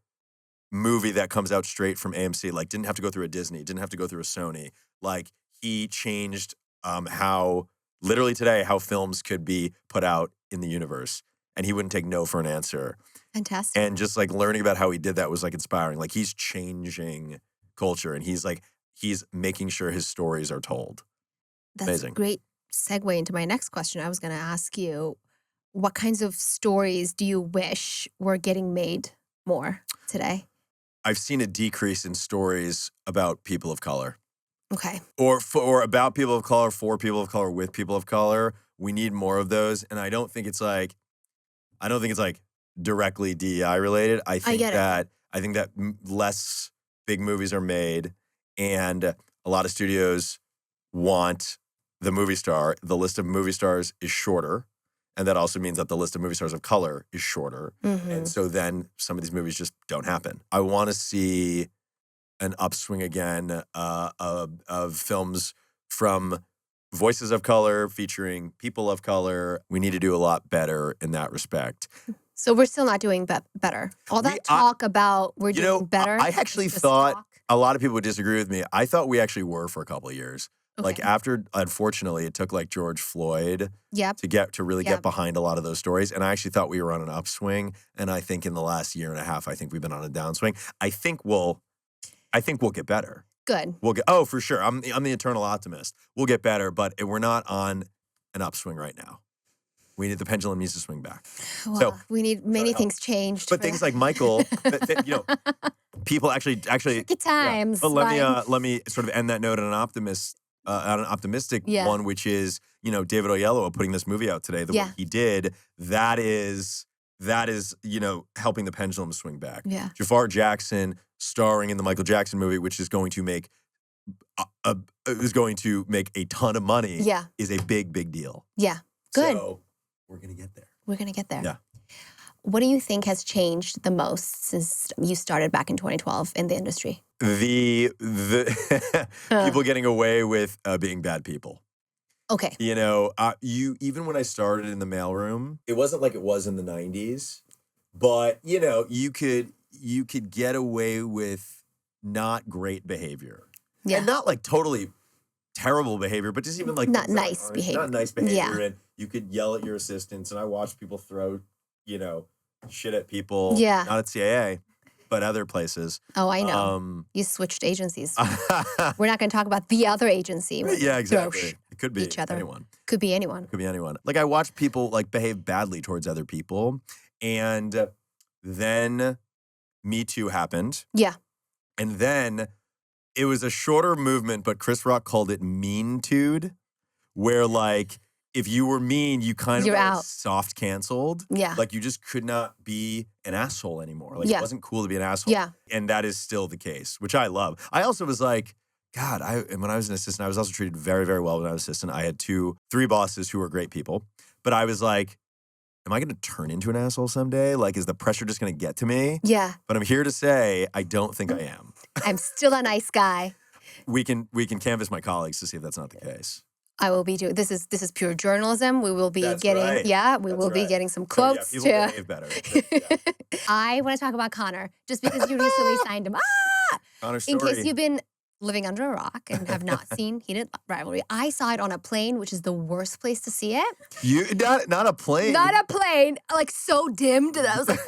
movie that comes out straight from AMC. Like, didn't have to go through a Disney, didn't have to go through a Sony. Like, he changed how, literally today, how films could be put out in the universe. And he wouldn't take no for an answer. Fantastic. And just like learning about how he did that was like inspiring. Like, he's changing culture and he's making sure his stories are told. That's amazing. a great segue into my next question. I was going to ask you, what kinds of stories do you wish were getting made more today? I've seen a decrease in stories about people of color. Okay. Or about people of color, for people of color, with people of color. We need more of those. And I don't think it's like directly DEI related. I think that less big movies are made, and a lot of studios want the movie star. The list of movie stars is shorter, and that also means that the list of movie stars of color is shorter. Mm-hmm. And so then some of these movies just don't happen. I want to see an upswing again of films from voices of color featuring people of color. We need to do a lot better in that respect. So we're still not doing better. All that talk about we're doing better. I actually thought a lot of people would disagree with me. I thought we actually were for a couple of years. Okay. Like after, unfortunately, it took like George Floyd to really get behind a lot of those stories. And I actually thought we were on an upswing. And I think in the last year and a half, I think we've been on a downswing. I think we'll get better. Good. For sure. I'm the eternal optimist. We'll get better, but we're not on an upswing right now. The pendulum needs to swing back. Well, so we need many things changed. But things like Michael, people actually. Good times. But let me sort of end that note on an optimistic one, which is David Oyelowo putting this movie out today. The way he did, that is helping the pendulum swing back. Yeah. Jafar Jackson starring in the Michael Jackson movie, which is going to make a ton of money. Yeah. Is a big deal. Yeah. Good. So we're gonna get there. We're gonna get there. Yeah. What do you think has changed the most since you started back in 2012 in the industry? The people getting away with being bad people. Okay. Even when I started in the mailroom, it wasn't like it was in the 90s, but you could get away with not great behavior. Yeah. And not like totally terrible behavior, but just even like not nice behavior. Not nice behavior. Yeah. And you could yell at your assistants, and I watched people throw, shit at people. Yeah. Not at CAA, but other places. Oh, I know. You switched agencies. We're not going to talk about the other agency. Yeah, exactly. It could be each other. anyone. Could be anyone. Could be anyone. Like I watched people like behave badly towards other people, and then Me Too happened. Yeah. And then it was a shorter movement, but Chris Rock called it mean-tude, where like if you were mean, you kind of You're got out. soft canceled. Yeah. Like you just could not be an asshole anymore. Like Yeah. it wasn't cool to be an asshole. Yeah. And that is still the case, which I love. I also was like, God, when I was an assistant, I was also treated very, very well when I was an assistant. I had 3 bosses who were great people. But I was like, am I going to turn into an asshole someday? Like, is the pressure just going to get to me? Yeah. But I'm here to say, I don't think I am. I'm still a nice guy. We can canvass my colleagues to see if that's not the case. I will be doing this is pure journalism. We will be That's getting right. we will be getting some So, quotes people behave better. Yeah. I want to talk about Connor just because you recently signed him. Connor In story. case you've been living under a rock and have not seen Heated Rivalry, I saw it on a plane, which is the worst place to see it. You not a plane. Not a plane, like so dimmed that I was like,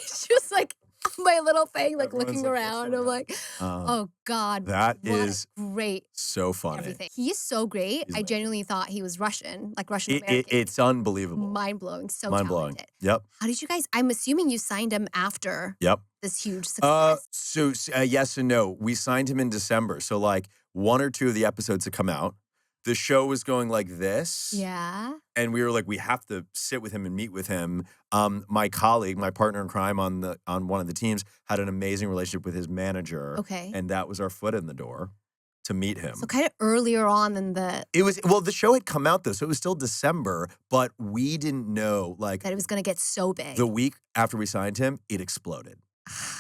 she was like, my my little thing, like Everyone's looking like, "What's around. going I'm on?" like, oh God, That what is a great so funny. everything. He is so great. He's I amazing. genuinely thought he was Russian, like Russian American. It's unbelievable. Mind blowing, so Mind blowing. talented. Yep. How did you guys? I'm assuming you signed him after Yep. this huge success. So yes and no. We signed him in December. So like 1 or 2 of the episodes had come out. The show was going like this. Yeah. And we were like, we have to sit with him and meet with him. My colleague, my partner in crime on one of the teams, had an amazing relationship with his manager. Okay. And that was our foot in the door to meet him. So kind of earlier on than the It was, well, the show had come out though, so it was still December, but we didn't know, like, that it was going to get so big. the week after we signed him, it exploded.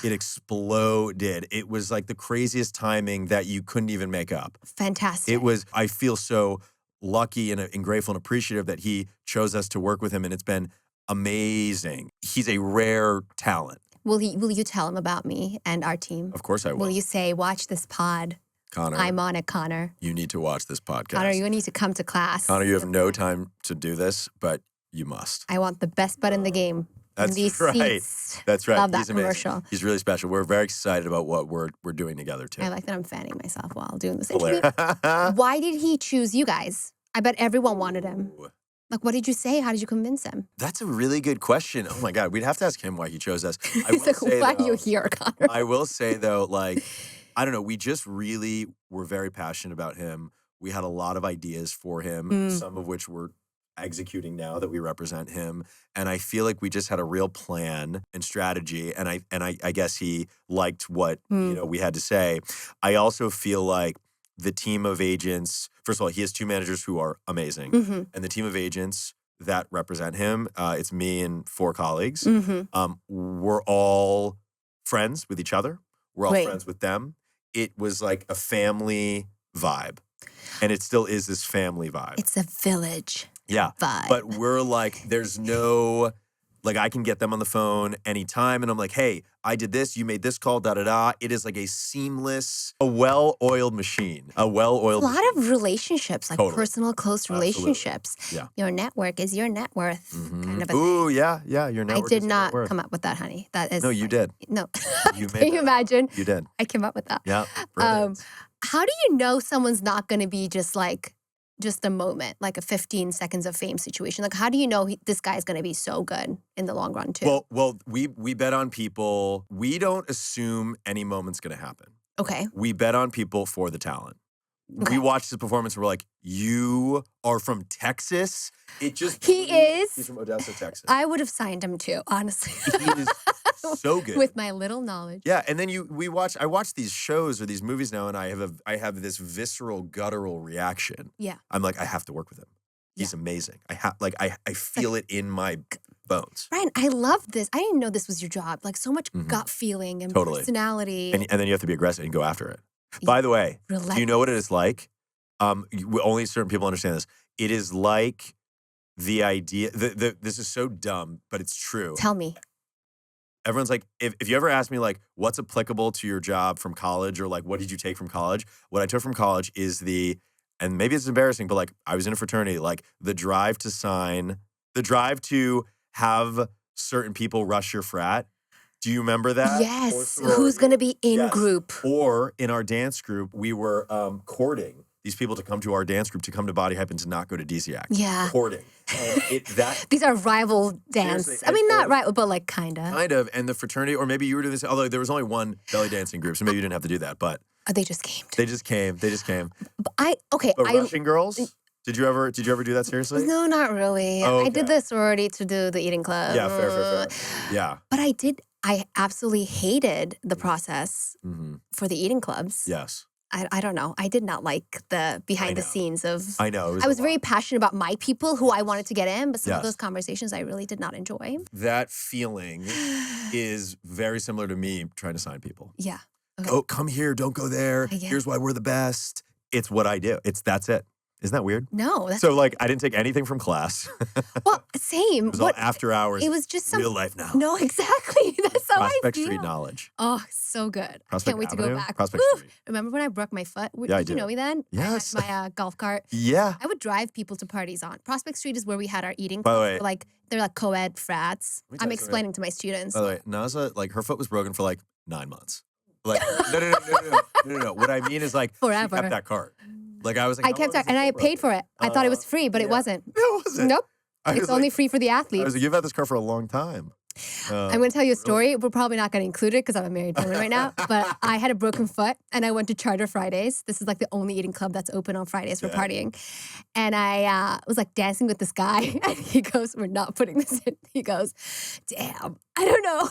It exploded. It was like the craziest timing that you couldn't even make up. Fantastic. It was, I feel so lucky and grateful and appreciative that he chose us to work with him, and it's been amazing. He's a rare talent. Will you tell him about me and our team? Of course I will. Will you say, watch this pod? Connor, I'm on it, Connor. you need to watch this podcast. Connor, you need to come to class. Connor, you have no time to do this, but you must. I want the best butt in the game. That's in these right. seats. That's right. Love that He's amazing. commercial. He's really special. We're very excited about what we're doing together too. I like that I'm fanning myself while doing this interview. Hilarious. Why did he choose you guys? I bet everyone wanted him. Like, what did you say? How did you convince him? That's a really good question. Oh my God, we'd have to ask him why he chose us. I He's will like, say, why are though- you here, Connor? I will say though, like, I don't know, we just really were very passionate about him. We had a lot of ideas for him, some of which we're executing now that we represent him. And I feel like we just had a real plan and strategy. And I guess he liked what we had to say. I also feel like the team of agents, first of all, he has 2 managers who are amazing. Mm-hmm. And the team of agents that represent him, it's me and 4 colleagues. Mm-hmm. We're all friends with each other. We're all Right. friends with them. It was like a family vibe. And it still is this family vibe. It's a village Yeah. vibe. But we're like, there's no, like, I can get them on the phone anytime. And I'm like, hey, I did this. You made this call, da-da-da. It is like a seamless, a well-oiled machine. A a well-oiled lot machine. of relationships, like Totally. personal, close Absolutely. relationships. Yeah. Your network is your net worth. Kind of a Ooh, yeah, yeah. Your I network did is your not net worth. come up with that, honey. That is No, you did. No. You made Can you that up. imagine? You did. I came up with that. Yeah. Brilliant. How do you know someone's not going to be just a moment, like a 15 seconds of fame situation? Like, how do you know this guy's going to be so good in the long run, too? Well, we bet on people. We don't assume any moment's going to happen. okay. We bet on people for the talent. Okay. We watched his performance and we're like, you are from Texas? It just He is. He's from Odessa, Texas. I would have signed him, too, honestly. He is so good. With my little knowledge. Yeah, and then I watch these shows or these movies now, and I have this visceral, guttural reaction. Yeah. I'm like, I have to work with him. He's amazing. I feel it in my bones. Brian, I love this. I didn't know this was your job. Like, so much gut feeling and Totally. personality. And then you have to be aggressive and go after it. By the way, do you know what it is like? Only certain people understand this. It is like the idea. This is so dumb, but it's true. Tell me. Everyone's like, if you ever ask me like, what's applicable to your job from college, or like, what did you take from college? What I took from college is and maybe it's embarrassing, but like, I was in a fraternity, like the drive to have certain people rush your frat. Do you remember that? Yes. Or Who's going to be in Yes. group? Or in our dance group, we were courting these people to come to our dance group, to come to Body Hype and to not go to DCAC. Yeah. Courting. These are rival dance. Seriously, I mean, and- not rival, but like kind of. Kind of. And the fraternity, or maybe you were doing this, although there was only one belly dancing group, so maybe you didn't have to do that. But They just came. they just came. But But rushing girls? Did you ever do that seriously? No, not really. Oh, I did okay. the sorority to do the eating club. Yeah, fair. Yeah. But I absolutely hated the process for the eating clubs. Yes. I don't know. I did not like the behind the know. scenes of. I know. I was very passionate about my people who I wanted to get in, but some of Yes. those conversations I really did not enjoy. That feeling is very similar to me trying to sign people. Yeah. Okay. Oh, come here, don't go there. I get Here's why we're the best. It's what I do. That's it. Isn't that weird? No, that's So like I didn't take anything from class. well, same. It was all after hours. It was just some real life now. No, exactly. That's how I Prospect feel. Street knowledge. Oh, so good. Prospect Can't wait to Avenue? go back. Prospect Woo! Street. Remember when I broke my foot? Yeah, I Did you do. know me then? Yes. I had my golf cart. Yeah. I would drive people to parties on. Prospect Street is where we had our eating By the clubs. way- Like they're like co-ed frats. Let me tell I'm you something. explaining to my students. By the way, Naza, like her foot was broken for like 9 months. Like no. What I mean is like Forever. she kept that cart. Like I was like, I kept and I paid for it. I thought it was free, but it wasn't. No, it wasn't. Nope. I It's was only like, free for the I athletes. was like, you've had this car for a long time. I'm going to tell you a story. We're probably not going to include it because I'm a married woman right now. But I had a broken foot and I went to Charter Fridays. This is like the only eating club that's open on Fridays for Yeah. partying. And I was like dancing with this guy. And he goes, we're not putting this in. He goes, damn, I don't know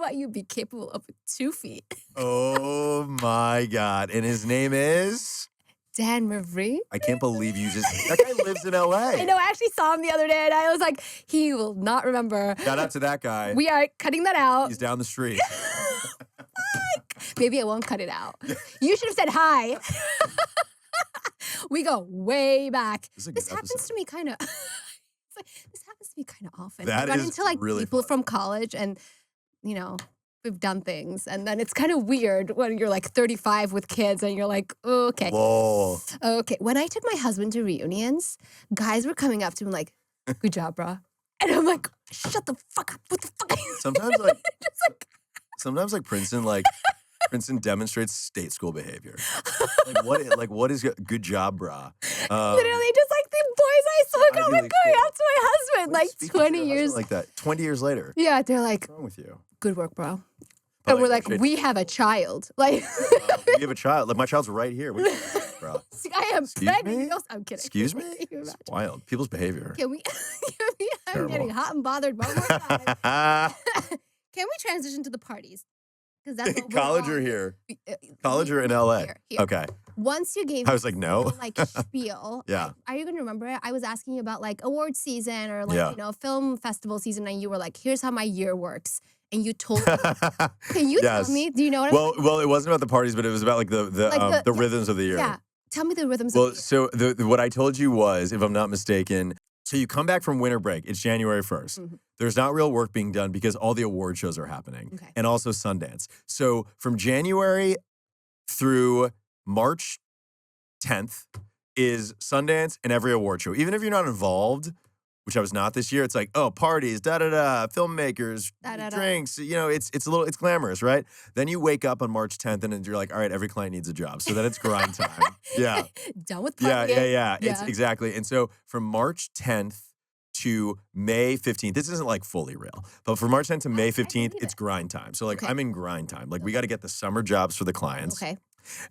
why you'd be capable of 2 feet. Oh my God. And his name is? Dan Marie? I can't believe you just, that guy lives in LA. I know. I actually saw him the other day and I was like, he will not remember. Shout out to that guy. We are cutting that out. He's down the street. Maybe I won't cut it out. You should have said hi. We go way back. This is a This good happens episode. to me kind of. This happens to me kind of often. That I run is into like really people fun. from college, and you know we've done things, and then it's kind of weird when you're like 35 with kids, and you're like, oh, okay, Whoa. okay. When I took my husband to reunions, guys were coming up to me like, "Good job, bro," and I'm like, "Shut the fuck up! What the fuck?" Sometimes like, Just like sometimes like Princeton demonstrates state school behavior. What is good job, brah? literally just like the boys I spoke Ivy of League going school. up to my husband like Speaking to your 20 husband years. like that. 20 years later. Yeah, they're like, What's wrong with you? good work, bro. But, And we're like, appreciate- we have a child. Like, we have a child. Like my child's right here. What are you doing, bro? I am Excuse pregnant. me? You know- I'm kidding. Excuse me? Can you It's imagine? wild. People's behavior. Can we? I'm Terrible. getting hot and bothered one more time. Can we transition to the parties? Because that's what we're College on. or here? Uh, College or in LA? Here. Okay. Once you gave I was like, no. the, like spiel. Yeah. Are you gonna remember it? I was asking you about like award season or like Yeah. film festival season, and you were like, "Here's how my year works," and you told me. Can you Yes. tell me? Do you know what I'm Well, it wasn't about the parties, but it was about like the rhythms of the year. Yeah. Tell me the rhythms Well, of the year. so what I told you was, if I'm not mistaken, so you come back from winter break. It's January 1st. Mhm. There's not real work being done because all the award shows are happening, Okay. and also Sundance. So from January through March 10th is Sundance and every award show. Even if you're not involved, which I was not this year, it's like, oh, parties, filmmakers, Da-da-da. drinks. You know, it's glamorous, right? Then you wake up on March 10th and then you're like, all right, every client needs a job. So then it's grind time. Yeah. Done with Yeah. partying. It's Yeah. exactly. And so from March 10th to May 15th, this isn't like fully real, but from March 10th to May I 15th, believe it's it. grind time. So like Okay. I'm in grind time. Like we got to get the summer jobs for the clients. Okay.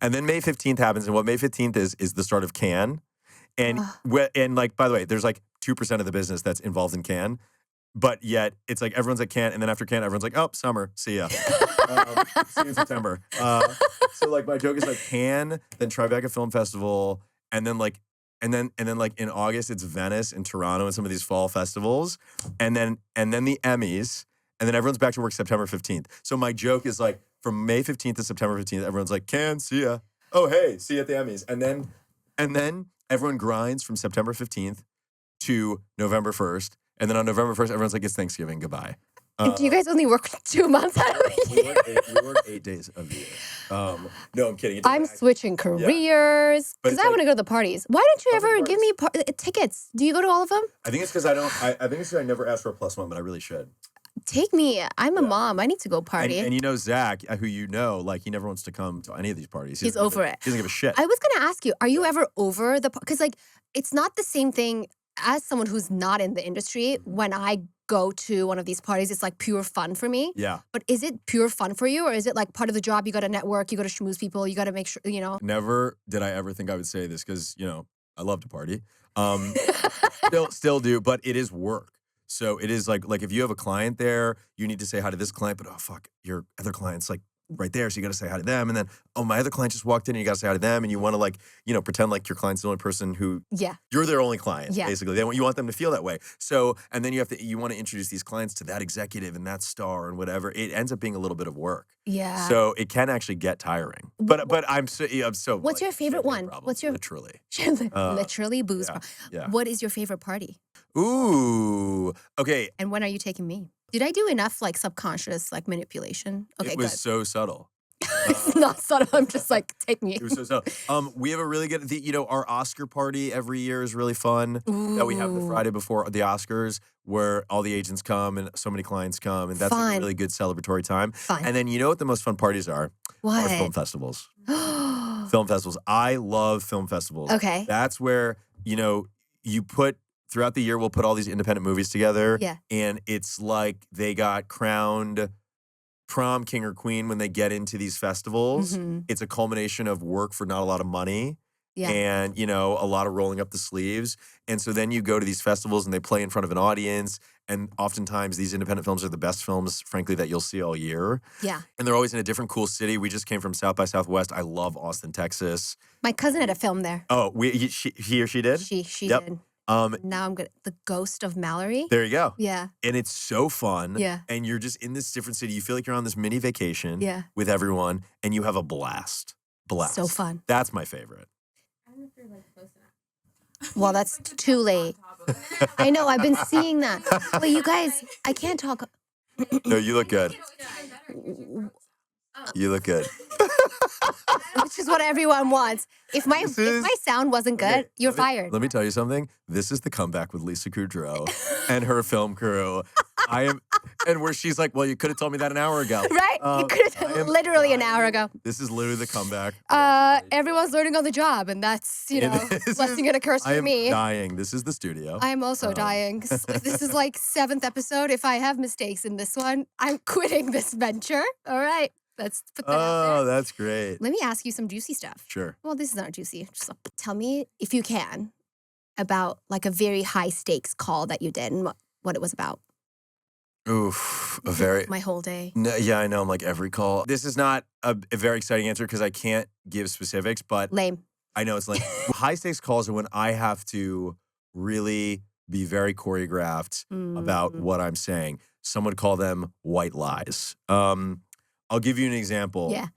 And then May 15th happens. And what May 15th is the start of Cannes. And Ugh. and like, by the way, there's like 2% of the business that's involved in Cannes. But yet it's like everyone's at Cannes. And then after Cannes, everyone's like, oh, summer. See ya. See you in September. So like my joke is like Cannes, then Tribeca Film Festival. And then like, and then like in August, it's Venice and Toronto and some of these fall festivals. And then the Emmys. And then everyone's back to work September 15th. So my joke is like from May 15th to September 15th, everyone's like, Cannes, see ya. Oh, hey, see you at the Emmys. And then everyone grinds from September 15th to November 1st. And then on November 1st, everyone's like, it's Thanksgiving, goodbye. Do you guys only work 2 months out of the We year? work 8 days of the year. No, I'm kidding. It I'm doesn't switching careers But because it's I want to like- go to the parties. Why don't you Go to the ever give me tickets? Do you go to all of them? I think it's because I don't. I think it's because I never asked for a +1, but I really should. Take me. I'm a Yeah. mom. I need to go party. And you know Zach, who you know, like he never wants to come to any of these parties. He He's doesn't give over a- it. He doesn't give a shit. I was gonna ask you, are you ever over the? Because like, it's not the same thing as someone who's not in the industry. When I go to one of these parties, it's like pure fun for me. Yeah. But is it pure fun for you, or is it like part of the job? You got to network, you got to schmooze people, you got to make sure you know. Never did I ever think I would say this because I love to party. Still do, but it is work. So it is like if you have a client there, you need to say hi to this client, but oh fuck, your other client's like right there. So you got to say hi to them. And then, oh, my other client just walked in and you got to say hi to them. And you want to like, pretend like your client's the only person who Yeah. you're their only client, Yeah. basically. You want them to feel that way. So, and then you want to introduce these clients to that executive and that star and whatever. It ends up being a little bit of work. Yeah. So it can actually get tiring. But I'm so. What's like, your favorite champagne one? problems, What's your literally? literally booze? Yeah. What is your favorite party? Ooh. Okay. And when are you taking me? Did I do enough like subconscious like manipulation? Okay, It was good. so subtle. It's not subtle. I'm just like, take me. It was so subtle. We have a really good, our Oscar party every year is really fun. That we have the Ooh. Friday before the Oscars, where all the agents come and so many clients come, and that's like Fun. a really good celebratory time. Fun. And then you know what the most fun parties are? What? Are film festivals. Film festivals. I love film festivals. Okay. That's where, you put, throughout the year, we'll put all these independent movies together. Yeah. And it's like they got crowned prom king or queen when they get into these festivals. Mhm. It's a culmination of work for not a lot of money. Yeah. And, a lot of rolling up the sleeves. And so then you go to these festivals and they play in front of an audience. And oftentimes these independent films are the best films, frankly, that you'll see all year. Yeah. And they're always in a different cool city. We just came from South by Southwest. I love Austin, Texas. My cousin had a film there. Oh, he or she did? She Yep. did. Um, Now I'm good. The Ghost of Mallory. there you go. Yeah. And it's so fun. Yeah. And you're just in this different city. You feel like you're on this mini vacation Yeah. with everyone, and you have a blast. Blast. So fun. That's my favorite. I don't know if you're like close enough. Well, that's too late. I know. I've been seeing that. But you guys, I can't talk. No, you look good. You look good. Which is what everyone wants. If my sound wasn't good, Okay, you're let me- fired. Let me tell you something. This is the comeback with Lisa Kudrow and her film crew. And where she's like, well, you could have told me that an hour ago. Right? You could I have am literally an hour ago. This is literally the comeback. Everyone's learning on the job, and that's, blessing and a curse I for am me. dying. This is the studio. I am also dying. This is like 7th episode. If I have mistakes in this one, I'm quitting this venture. All right. Let's put that out Oh, there. that's great. Let me ask you some juicy stuff. Sure. Well, this is not juicy. Just tell me, if you can, about like a very high stakes call that you did and what it was about. Oof. A very. My whole day. No, yeah, I know. I'm like every call. This is not a very exciting answer because I can't give specifics, but Lame. I know it's like high stakes calls are when I have to really be very choreographed about what I'm saying. Some would call them white lies. I'll give you an example. Yeah.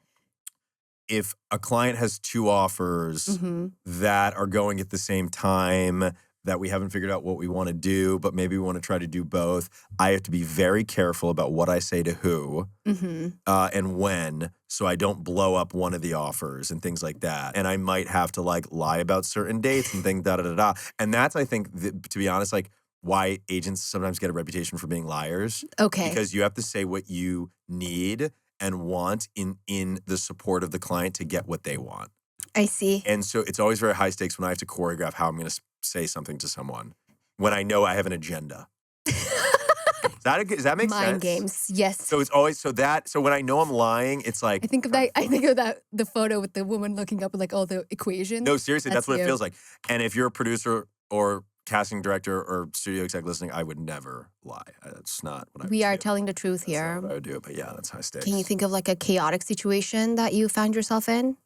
If a client has 2 offers Mm-hmm. that are going at the same time, that we haven't figured out what we want to do, but maybe we want to try to do both, I have to be very careful about what I say to who Mm-hmm. and when, so I don't blow up one of the offers and things like that. And I might have to like lie about certain dates and things, da-da-da-da. And that's, I think, to be honest, like why agents sometimes get a reputation for being liars. Okay. Because you have to say what you need and want in the support of the client to get what they want. I see. And so it's always very high stakes when I have to choreograph how I'm going to say something to someone when I know I have an agenda. Does that make sense? Mind games. Yes. So it's always so when I know I'm lying, it's like I think of that the photo with the woman looking up at like all the equations. no, seriously, that's what it you. feels like. And if you're a producer or casting director or studio exec listening, I would never lie. That's not what I would We are do. telling the truth That's here. not what I would do, but yeah, that's high stakes. Can you think of like a chaotic situation that you found yourself in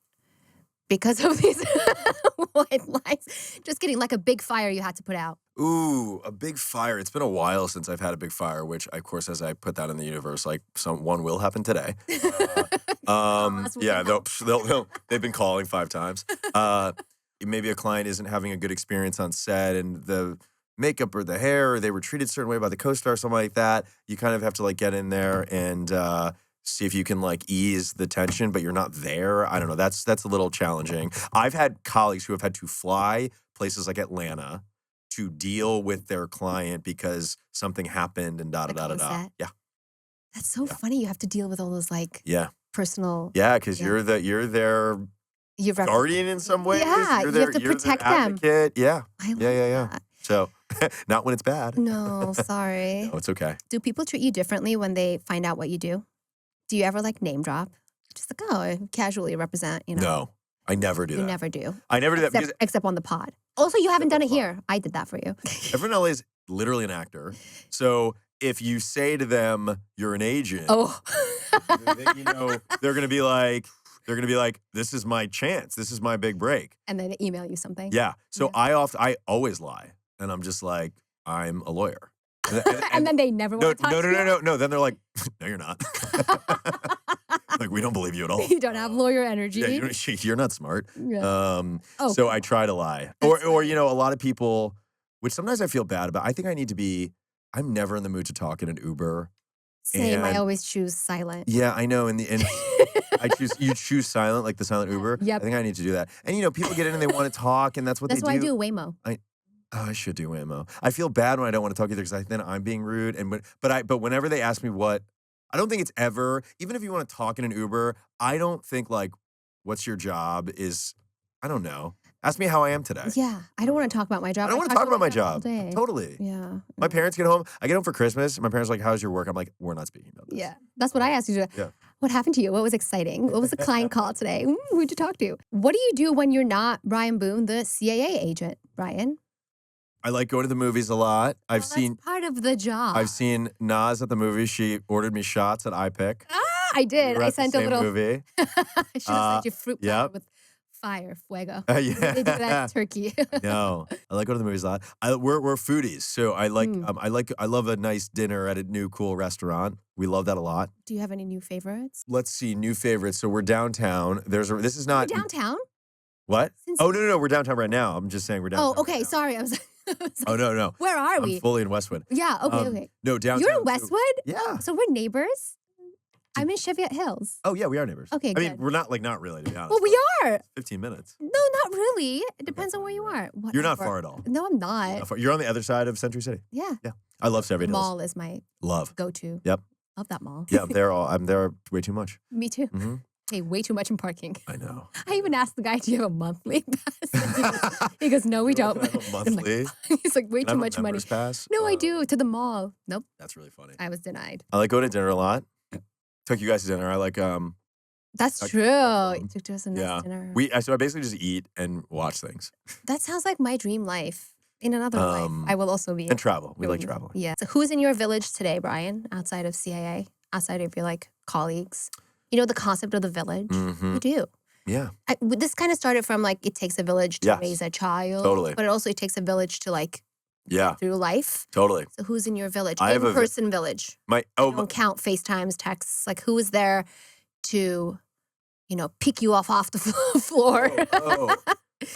because of these white lies? Just kidding, like a big fire you had to put out. Ooh, a big fire. It's been a while since I've had a big fire, which, of course, as I put that in the universe, like one will happen today. Yeah, they've been calling 5 times. Maybe a client isn't having a good experience on set and the makeup or the hair, or they were treated a certain way by the co-star or something like that. You kind of have to like get in there and see if you can like ease the tension, but you're not there. I don't know. That's a little challenging. I've had colleagues who have had to fly places like Atlanta to deal with their client because something happened and Like on da-da-da-da-da. set? Yeah. That's so funny. You have to deal with all those like Yeah. personal. Yeah, because Yeah. you're their You've guardian in some ways. Yeah, You're you have to you're their protect them. advocate. Yeah. I love Yeah. that. So not when it's bad. No, sorry. No, it's okay. Do people treat you differently when they find out what you do? Do you ever like name drop? Just like, oh, I casually represent, No, I never do You that. never do. I never do that because Except on the pod. Also, you haven't done it on the here. I did that for you. everyone in LA is literally an actor. So if you say to them you're an agent, Oh. you know, they're gonna be like, this is my chance. This is my big break. And then they email you something. Yeah. So Yeah. I always lie, and I'm just like, I'm a lawyer. And then they never want to talk to you. No. Then they're like, no, you're not. Like, we don't believe you at all. You don't have lawyer energy. Yeah, you're not smart. Yeah. So I try to lie. Or you know, a lot of people, which sometimes I feel bad about. I think I need to be, I'm never in the mood to talk in an Uber. Same. I And- always choose silent. Yeah, I know. And you choose silent, like the silent Uber. Yep. I think I need to do that. And you know, people get in and they want to talk, and that's what That's they why I do. do Waymo. Oh, I should do Waymo. I feel bad when I don't want to talk either because then I'm being rude. But whenever they ask me what, I don't think it's ever, even if you want to talk in an Uber, I don't think like, what's your job is, I don't know. Ask me how I am today. Yeah. I don't want to talk about my job. I don't want to talk about my all job. day. Totally. Yeah. My parents get home. I get home for Christmas. And my parents are like, how's your work? I'm like, we're not speaking about this. Yeah. That's what I asked you to do. Yeah. What happened to you? What was exciting? What was the client call today? Who'd you talk to? What do you do when you're not Brian Boone, the CAA agent, Brian? I like going to the movies a lot. I've Well, seen that's part of the job. I've seen Nas at the movies. She ordered me shots at iPick. I did. We were I at the sent a same little. movie. I should have sent you fruit platter yep. with fire, fuego. Yeah. They do that in Turkey. No, I like going to the movies a lot. We're foodies, so I like I love a nice dinner at a new cool restaurant. We love that a lot. Do you have any new favorites? Let's see, new favorites. So we're downtown. This is not You're downtown? what? Since- Oh no, we're downtown right now. I'm just saying we're downtown. Oh, okay. right now. Sorry. I was like, Oh no. where are I'm we? fully in Westwood. Yeah. Okay. Okay. No, downtown. You're in so- Westwood? Yeah. So we're neighbors? I'm in Cheviot Hills. Oh yeah, we are neighbors. Okay, I mean, good. we're not really to be honest. Well, we but are. 15 minutes. No, not really. It depends on where you are. You're not Whatever. far at all. No, I'm not. Not far. You're on the other side of Century City. Yeah. Yeah. I love Seven Hills. Mall is my Love. go-to. Yep. Love that mall. Yeah, I'm there way too much. Me too. hmm Hey, way too much in parking. I know. I even asked the guy, do you have a monthly pass? He goes, no, we don't. Have a I'm like, monthly. he's like, way Can I too have a much money. member's pass? No, I Oh, do. To the mall. Nope. That's really funny. I was denied. I like going to dinner a lot. Took you guys to dinner. I like That's Okay, true. that's You took us a nice yeah. dinner. So I basically just eat and watch things That sounds like my dream life. In another life, I will also be. and travel. We like doing- traveling. Yeah. So who's in your village today, Brian, outside of CAA, outside of your like colleagues? You know the concept of the village? hmm You do. Yeah. This kind of started from like it takes a village to Yes. raise a child. Totally. But it takes a village to like Yeah. through life. Totally. So who's in your village? I have a In-person village. My Don't count FaceTimes, texts. Like who is there to, pick you off the floor?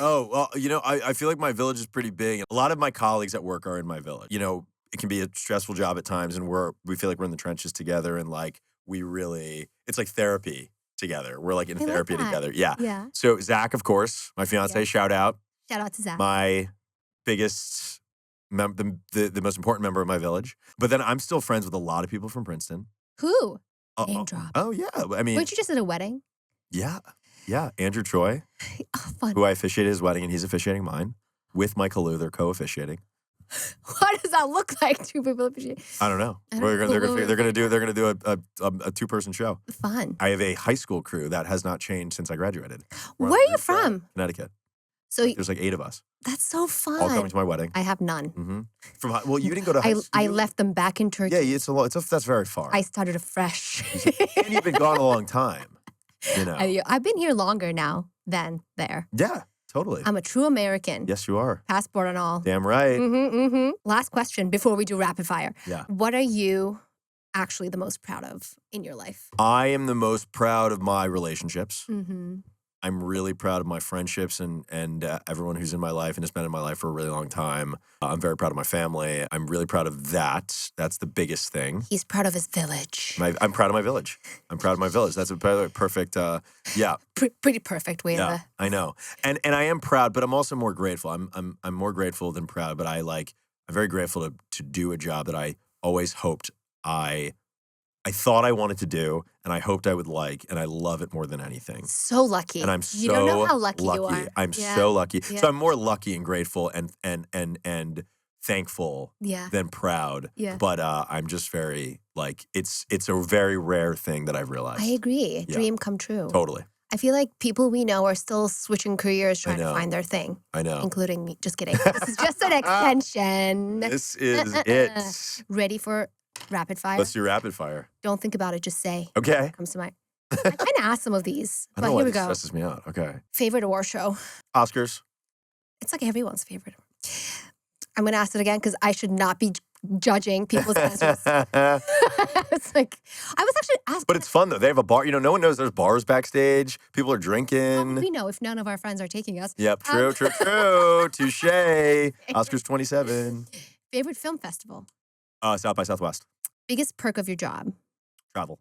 Well, I feel like my village is pretty big. A lot of my colleagues at work are in my village. It can be a stressful job at times, and we feel like we're in the trenches together, and like it's like therapy together. We're like in I like therapy that. together. Yeah. Yeah. So Zach, of course, my fiance, Yeah. shout out, Shout out to Zach. my biggest, the most important member of my village. But then I'm still friends with a lot of people from Princeton. Who? Oh, Name drop. Oh yeah, I mean, Weren't you just at a wedding? yeah. Andrew Troy, Oh, fun. who I officiated his wedding, and he's officiating mine with Michael Lou. They're co-officiating. What does that look like? Two people appreciate. I don't know. I don't know. They're gonna do a 2-person show. Fun. I have a high school crew that has not changed since I graduated. We're on Where are the you roof there, from? Connecticut. So There's like 8 of us, that's so fun. all coming to my wedding. I have none. Well, you didn't go to high school. I left them back in Turkey. Yeah, that's very far. I started afresh. And you've been gone a long time. I've been here longer now than there. Yeah, totally. I'm a true American. Yes, you are. Passport and all. Damn right. Last question before we do rapid fire. Yeah. What are you actually the most proud of in your life? I am the most proud of my relationships. Mm-hmm. I'm really proud of my friendships and everyone who's in my life and has been in my life for a really long time. I'm very proud of my family. I'm really proud of that. That's the biggest thing. He's proud of his village. I'm proud of my village. I'm proud of my village. That's a perfect, yeah. Pretty perfect way Yeah, to. I know. And I am proud, but I'm also more grateful. I'm more grateful than proud, but I'm very grateful to do a job that I always hoped I thought I wanted to do, and I hoped I would like, and I love it more than anything. So lucky. And I'm You don't know how lucky you are. I'm Yeah. so lucky. Yeah. So I'm more lucky and grateful and thankful Yeah. than proud. Yeah. But I'm just very it's a very rare thing that I've realized. I agree. Yeah. Dream come true. Totally. I feel like people we know are still switching careers trying to know. find their thing, I know. including me. Just kidding. This is just an extension. This is it. Ready for Rapid fire. Let's do rapid fire. Don't think about it. Just say. Okay. What comes to mind. I kind of asked some of these, I but don't know why here we this go. stresses me out. Okay. Favorite award show. Oscars. It's like everyone's favorite. I'm going to ask it again because I should not be judging people's answers. It's like, I was actually asked. But it's fun though. They have a bar. You know, no one knows there's bars backstage. People are drinking. We know if none of our friends are taking us. Yep. True. Touche. Oscars 27. Favorite film festival. South by Southwest. Biggest perk of your job. Travel.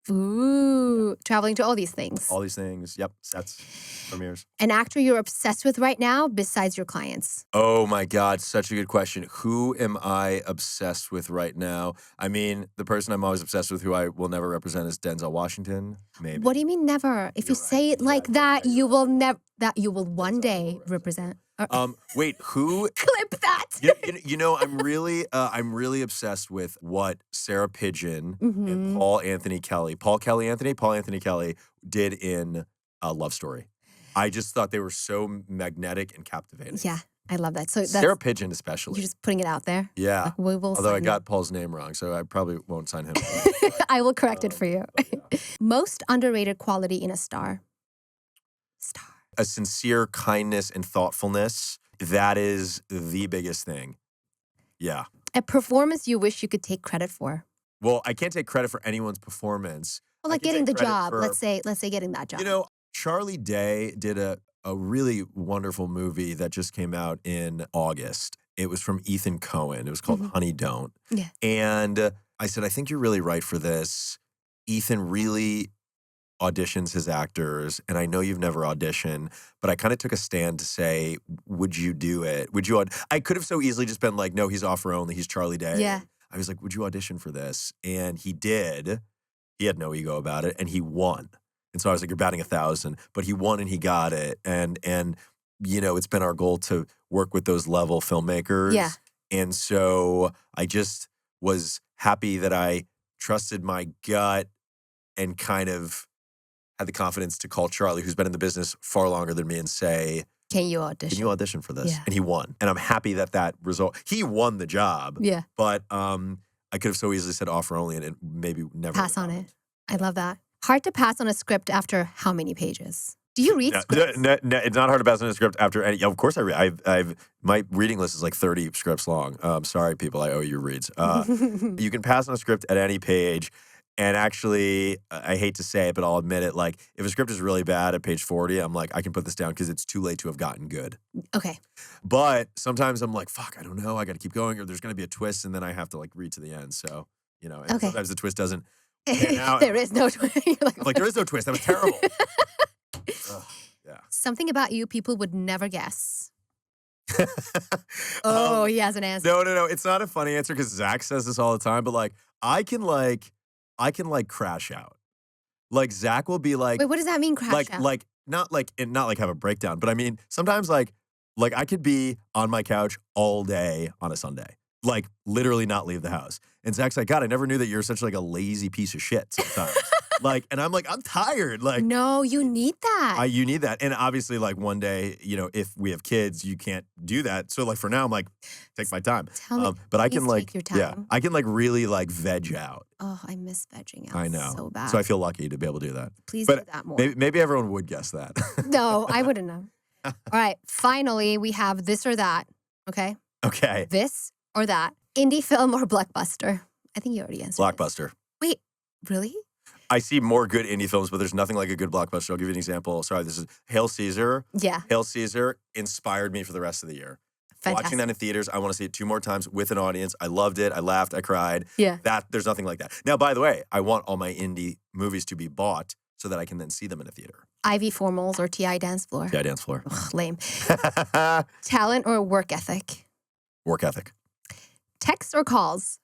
Ooh, traveling to all these things. All these things. Yep. Sets. Premieres. An actor you're obsessed with right now besides your clients. Oh my God, such a good question. Who am I obsessed with right now? I mean, the person I'm always obsessed with who I will never represent is Denzel Washington. Maybe. What do you mean never? If you You're right. say it like that, Exactly. you will never. That you will one day represent. Wait, who? Clip that. You know, I'm really obsessed with what Sarah Pidgeon Mhm. and Paul Anthony Kelly did in Love Story. I just thought they were so magnetic and captivating. Yeah, I love that. So that's Sarah Pidgeon especially. you're just putting it out there. Yeah. Like, we will. Although I sign got Paul's name wrong, so I probably won't sign him. you. I will correct it for you. Yeah. Most underrated quality in a star. Star. A sincere kindness and thoughtfulness, that is the biggest thing. Yeah. A performance you wish you could take credit for. Well, I can't take credit for anyone's performance. Well, I like can getting the take credit job. for- Let's say getting that job. You know, Charlie Day did a really wonderful movie that just came out in August. It was from Ethan Cohen. It was called Mhm. Honey Don't. Yeah. And I said, I think you're really right for this. Ethan really auditions his actors, and I know you've never auditioned, but I kind of took a stand to say, would you do it? Would you? I could have so easily just been like, no, he's offer only. He's Charlie Day. Yeah. I was like, would you audition for this? And he did. He had no ego about it, and he won. And so I was like, you're batting 1,000, but he won and he got it. And you know, it's been our goal to work with those level filmmakers. Yeah. And so I just was happy that I trusted my gut and kind of had the confidence to call Charlie, who's been in the business far longer than me, and say, Can you audition? can you audition for this? Yeah. And he won. And I'm happy that result, he won the job, Yeah. but I could have so easily said offer only and maybe never Pass on would've it. I love that. Hard to pass on a script after how many pages? Do you read No, scripts? it's not hard to pass on a script after any. Of course, I read. I've my reading list is like 30 scripts long. Sorry, people, I owe you reads. You can pass on a script at any page. And actually, I hate to say it, but I'll admit it. Like, if a script is really bad at page 40, I'm like, I can put this down because it's too late to have gotten good. Okay. But sometimes I'm like, fuck, I don't know. I got to keep going, or there's going to be a twist, and then I have to like read to the end. So, you know, and Okay. sometimes the twist doesn't. pan out. There is no twist. You're like, I'm like, there is no twist. That was terrible. Ugh, yeah. Something about you people would never guess. Oh, he has an answer. No. It's not a funny answer because Zach says this all the time. But like, I can crash out. Like Zach will be like, Wait, what does that mean? Crash out. not like have a breakdown. But I mean, sometimes like I could be on my couch all day on a Sunday, like literally not leave the house. And Zach's like, God, I never knew that you're such like a lazy piece of shit sometimes. And I'm like, I'm tired. Like, No, you need that. you need that. And obviously, like one day, you know, if we have kids, you can't do that. So like for now, I'm like, take my time. Tell me. But I please can like, take your yeah, time. I can like really like veg out. Oh, I miss vegging out. I know. So bad. So I feel lucky to be able to do that. Please but do that more. Maybe everyone would guess that. No, I wouldn't know. All right. Finally, we have this or that. Okay. Okay. This or that. Indie film or blockbuster? I think you already answered. this. Blockbuster. Wait, really? I see more good indie films, but there's nothing like a good blockbuster. I'll give you an example. Sorry, this is Hail Caesar. Yeah. Hail Caesar inspired me for the rest of the year. Fantastic. Watching that in theaters, I want to see it 2 more times with an audience. I loved it. I laughed. I cried. Yeah. There's nothing like that. Now, by the way, I want all my indie movies to be bought so that I can then see them in a theater. Ivy formals or TI dance floor? Yeah, dance floor. Ugh, lame. Talent or work ethic? Work ethic. Text or calls?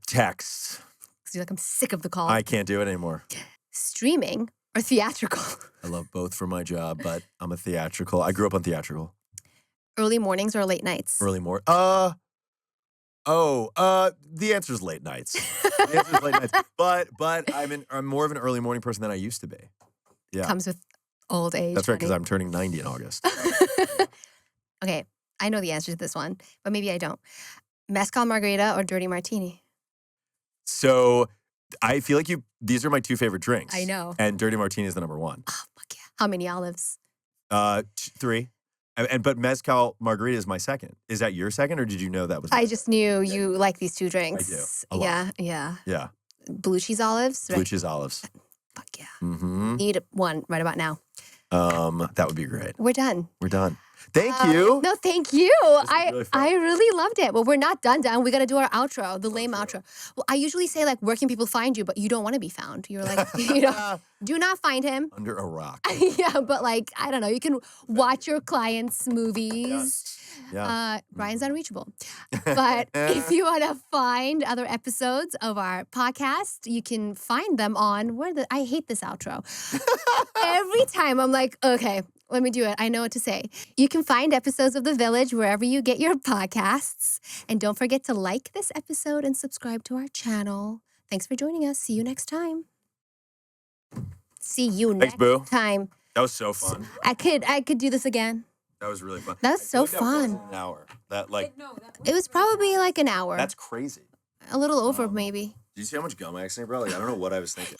Text. Because you're like, I'm sick of the calls. I can't do it anymore. Streaming or theatrical? I love both for my job, but I'm a theatrical. I grew up on theatrical. Early mornings or late nights? Early morning. The answer's late nights. The answer's late nights. But I'm more of an early morning person than I used to be. Yeah. Comes with old age. That's right, because honey. I'm turning 90 in August. Okay, I know the answer to this one, but maybe I don't. Mezcal margarita or dirty martini? So I feel like these are my two favorite drinks. I know. And Dirty Martini is the number one. Oh, fuck yeah. How many olives? 3. But Mezcal Margarita is my second. Is that your second, or did you know that was? I just knew you like these two drinks. I do. A lot. Yeah. Yeah. Blue cheese olives. Blue cheese olives. Fuck yeah. Mm-hmm. Need one right about now. That would be great. We're done. We're done. Thank you. No, thank you. was really fun. I really loved it. Well, we're not done. We got to do our outro, the lame outro. Well, I usually say like, where can people find you? But you don't want to be found. You're like, do not find him. Under a rock. Yeah, but like, I don't know. You can watch your clients' movies. Yeah. Brian's unreachable. But if you want to find other episodes of our podcast, you can find them on I hate this outro. Every time I'm like, okay, let me do it. I know what to say. You can find episodes of The Village wherever you get your podcasts. And don't forget to like this episode and subscribe to our channel. Thanks for joining us. See you next time. See you Thanks, next Boo. time. That was so fun. I could do this again. That was really fun. That was so I feel like that fun. wasn't an hour. That No, that It was probably like an hour. that's crazy. A little over, maybe. Do you see how much gum I accidentally brought? Like, I don't know what I was thinking.